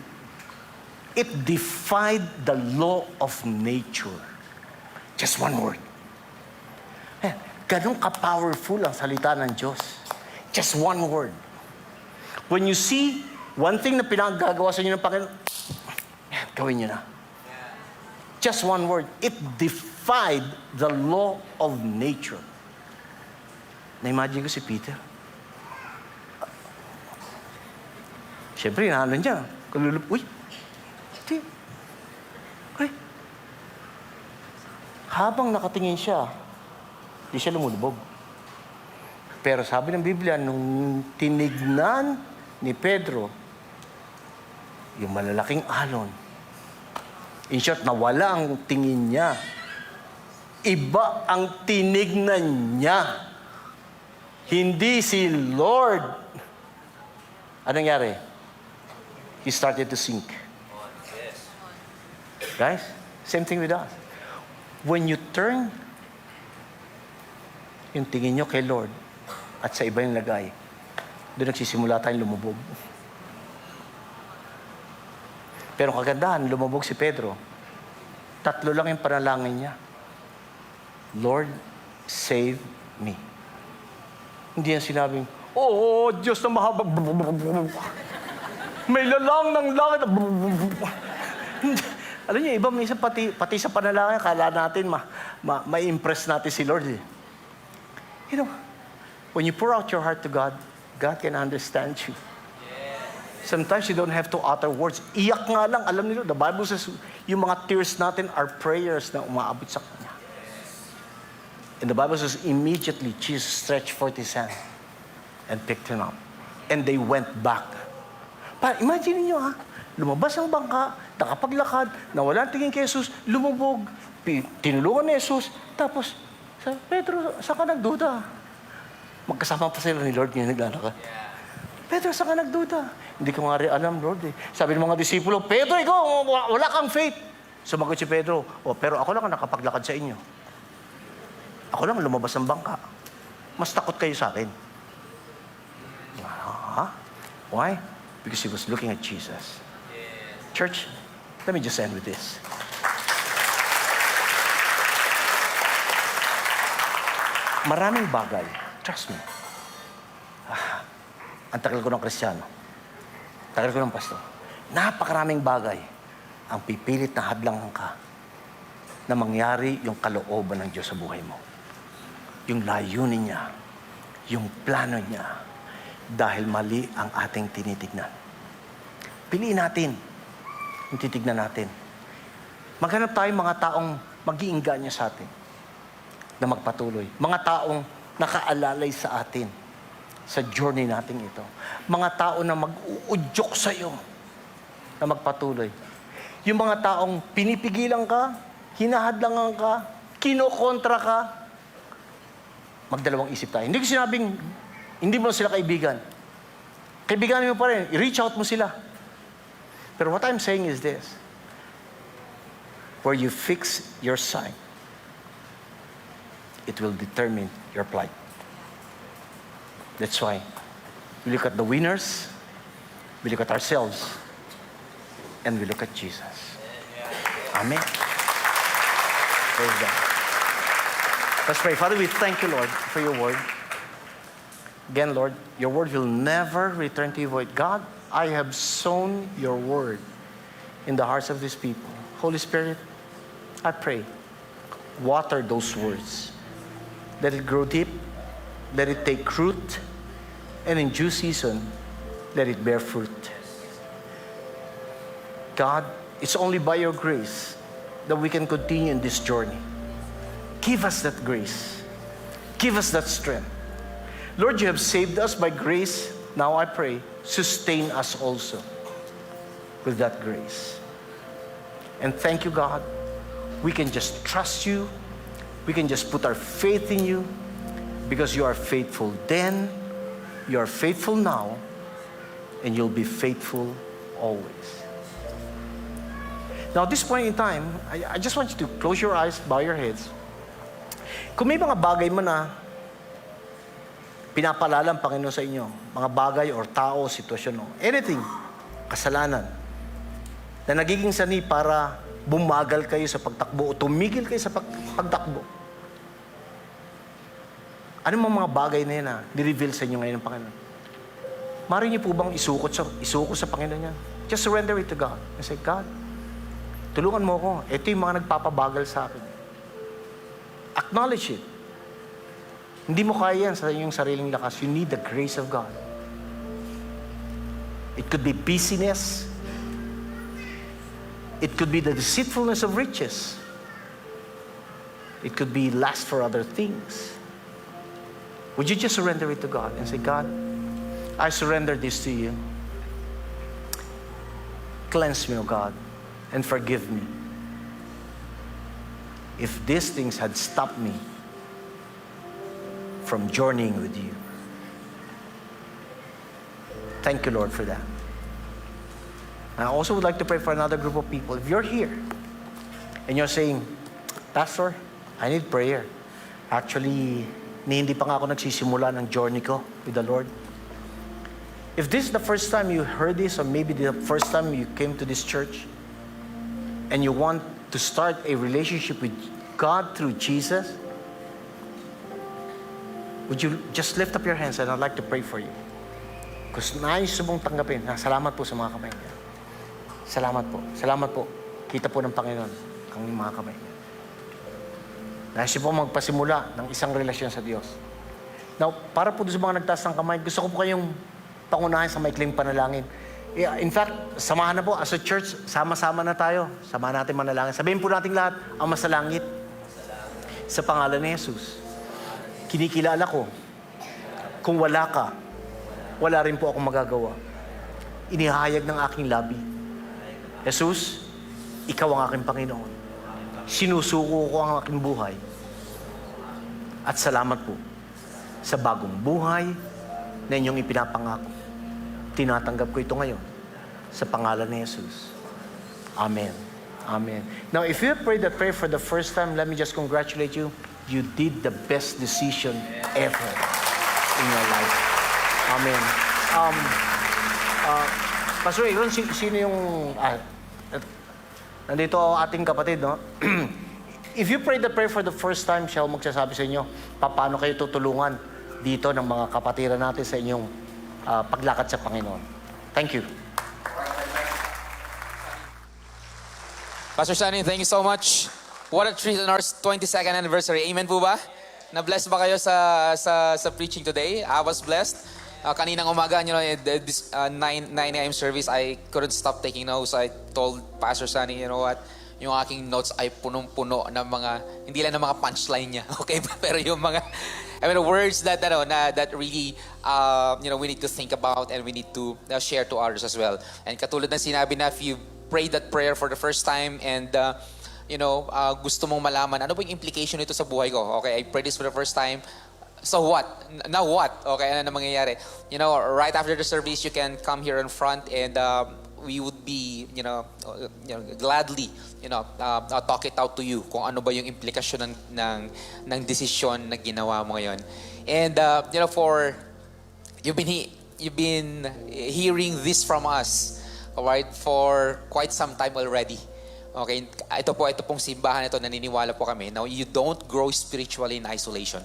it defied the law of nature. Just one word. Ganun ka-powerful ang salita ng Diyos. Just one word. When you see one thing na pinagagawa sa inyo ng Panginoon, gawin nyo na. Just one word. It defied the law of nature. Na-imagine ko si Peter. Siyempre, naano niya. Kalulup, uy, ay. Habang nakatingin siya, di siya lumulubog. Pero sabi ng Biblia, nung tinignan ni Pedro, yung malalaking alon, in short, nawala ang tingin niya. Iba ang tinignan niya. Hindi si Lord. Anong nangyari? He started to sink. Guys, same thing with us. When you turn yung tingin nyo kay Lord at sa iba yung lagay, doon nagsisimula tayong lumubog. Pero kagandahan, lumubog si Pedro. 3 lang yung panalangin niya. Lord, save me. Hindi yan sinabing, oh, Diyos na mahaba. May lalang ng langit. Alam niyo, iba minsan pati sa panalangin, kala natin ma-impress natin si Lord. Eh. You know, when you pour out your heart to God, God can understand you. Sometimes you don't have to utter words. Iyak nga lang. Alam niyo, the Bible says, yung mga tears natin are prayers na umaabot sa Kanya. And the Bible says, immediately Jesus stretched forth His hand and picked him up. And they went back. Imagine niyo lumabas ang bangka, nakapaglakad, nawala ang tingin kay Jesus, lumubog, tinulungan ni Jesus, tapos, Pedro, saan ka nagduda? Magkasama pa sila ni Lord ngayon naglalakad. Pedro, saan ka nagduda? Hindi ko nga rin alam, Lord. Sabi ng mga disipulo, Pedro, ikaw, wala kang faith. Sumagot si Pedro, pero ako lang ang nakapaglakad sa inyo. Ako lang lumabas ng bangka. Mas takot kayo sa akin. Why? Because he was looking at Jesus. Church, let me just end with this. Maraming bagay, trust me. Ang tagal ko ng Kristiyano. Tagal ko ng pastor. Napakaraming bagay ang pipilit na hadlangan ka na mangyari yung kalooban ng Diyos sa buhay mo. Yung layunin niya, yung plano niya, dahil mali ang ating tinitignan. Piliin natin yung titignan natin. Maghanap tayo mga taong mag-iingganya sa atin na magpatuloy. Mga taong nakaalalay sa atin sa journey nating ito. Mga tao na mag-uudyok sa iyo na magpatuloy. Yung mga taong pinipigilan ka, hinahadlangan ka, kinokontra ka, magdalawang isip tayo. Hindi ko sinabing, hindi mo sila kaibigan. Kaibigan mo pa rin, i-reach out mo sila. Pero what I'm saying is this, where you fix your sight, it will determine your plight. That's why we look at the winners, we look at ourselves, and we look at Jesus. Amen. Praise God. Let's pray. Father, we thank you, Lord, for your word. Again, Lord, your word will never return to you void. God, I have sown your word in the hearts of these people. Holy Spirit, I pray, water those words. Let it grow deep. Let it take root. And in due season, let it bear fruit. God, it's only by your grace that we can continue in this journey. Give us that grace. Give us that strength. Lord, you have saved us by grace. Now I pray, sustain us also with that grace. And thank you, God. We can just trust you. We can just put our faith in you because you are faithful then, you are faithful now, and you'll be faithful always. Now, at this point in time, I just want you to close your eyes, bow your heads. Kung may mga bagay mo na pinapalala ang Panginoon sa inyo, mga bagay or tao, sitwasyon, o anything, kasalanan, na nagiging sani para bumagal kayo sa pagtakbo o tumigil kayo sa pagtakbo. Ano mga bagay na yan na ni-reveal sa inyo ngayon ng Panginoon? Maaari niyo po bang isuko sa Panginoon yan? Just surrender it to God. And say, God, tulungan mo ako. Ito yung mga nagpapabagal sa akin. Acknowledge it. Hindi mo kaya yan sa inyong sariling lakas. You need the grace of God. It could be busyness. It could be the deceitfulness of riches. It could be lust for other things. Would you just surrender it to God and say, God, I surrender this to you. Cleanse me, O God, and forgive me. If these things had stopped me from journeying with you. Thank you, Lord, for that. I also would like to pray for another group of people. If you're here and you're saying, Pastor, I need prayer. Actually, hindi pa nga ako nagsisimula ng journey ko with the Lord. If this is the first time you heard this, or maybe the first time you came to this church, and you want to start a relationship with God through Jesus, would you just lift up your hands and I'd like to pray for you. Because nais mong tanggapin. Salamat po sa mga kamay niya. Salamat po. Salamat po. Kita po ng Panginoon ang mga kamay niya. Nais po magpasimula ng isang relasyon sa Diyos. Now, para po sa mga nagtaas ng kamay, gusto ko po kayong pangunahin sa maikling panalangin. In fact, samahan na po. As a church, sama-sama na tayo. Samahan natin manalangin. Sabihin po natin lahat, Ama sa langit, sa pangalan ni Jesus, kinikilala ko, kung wala ka, wala rin po akong magagawa. Inihayag ng aking labi. Jesus, ikaw ang aking Panginoon. Sinusuko ko ang aking buhay. At salamat po sa bagong buhay na inyong ipinapangako. Tinatanggap ko ito ngayon sa pangalan ni Jesus. Amen. Amen. Now, if you prayed that prayer for the first time, let me just congratulate you. You did the best decision ever in your life. Amen. Pastor Aaron, sino yung... nandito ating kapatid, no? If you prayed the prayer for the first time, siya magsasabi sa inyo, paano kayo tutulungan dito ng mga kapatiran natin sa inyong paglakad sa Panginoon. Thank you. Pastor Sunny, thank you so much. What a treat on our 22nd anniversary. Amen po ba? Na-bless ba kayo sa preaching today? I was blessed. Kaninang umaga, this 9 a.m. service, I couldn't stop taking notes. I told Pastor Sunny, you know what? Yung aking notes ay punong-puno ng mga, hindi lang ng mga punchline niya. Okay? Pero yung mga I mean, words that that really we need to think about and we need to share to others as well. And katulad ng sinabi na, if you prayed that prayer for the first time and gusto mong malaman ano ba yung implication nito sa buhay ko. Okay, I prayed this for the first time. So what? Now what? Okay, ano na mangyayari? Right after the service, you can come here in front and we would be, gladly, talk it out to you kung ano ba yung implikasyon ng desisyon na ginawa mo ngayon. And, for, you've been hearing this from us, alright, for quite some time already. Okay, ito pong simbahan ito, naniniwala po kami. Now, you don't grow spiritually in isolation.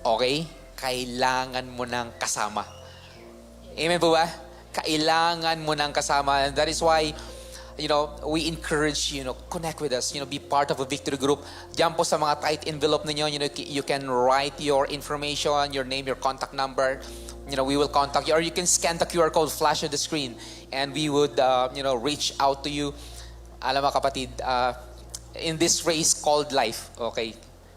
Okay? Kailangan mo ng kasama. Amen po ba? Kailangan mo ng kasama. And that is why, we encourage you, connect with us, be part of a victory group. Diyan po sa mga tight envelope ninyo, you can write your information, your name, your contact number. We will contact you. Or you can scan the QR code, flash on the screen, and we would, reach out to you. Alam mo kapatid, in this race called life, okay,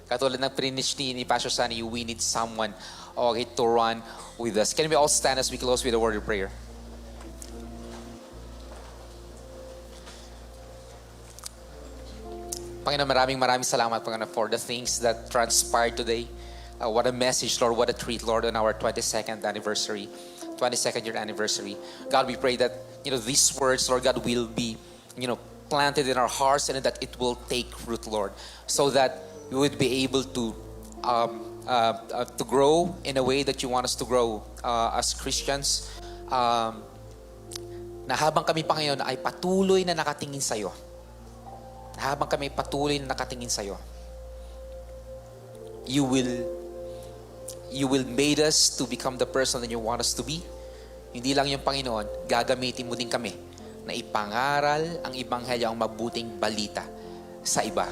katulad ng prinish ni Pastor Sunny, we need someone, okay, to run with us. Can we all stand as we close with a word of prayer? Panginoon, maraming salamat, Panginoon, for the things that transpired today. What a message, Lord. What a treat, Lord, on our 22nd year anniversary. God, we pray that, these words, Lord God, will be, planted in our hearts and that it will take root, Lord, so that we would be able to grow in a way that you want us to grow as Christians. Na habang kami pa ngayon ay patuloy na nakatingin sa iyo. Habang kami patuloy na nakatingin sa iyo, you will made us to become the person that you want us to be. Hindi lang yung Panginoon, gagamitin mo din kami na ipangaral ang Ebanghelyo, ang mabuting balita sa iba.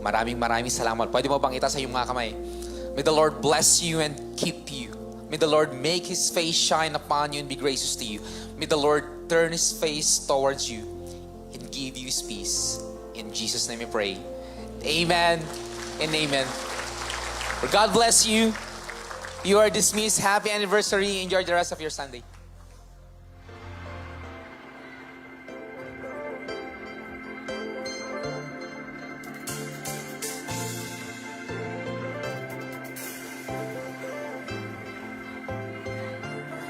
Maraming salamat. Pwede mo bang itaas sa iyong mga kamay? May the Lord bless you and keep you. May the Lord make His face shine upon you and be gracious to you. May the Lord turn His face towards you and give you His peace. In Jesus' name we pray. Amen and amen. God bless you. You are dismissed. Happy anniversary. Enjoy the rest of your Sunday.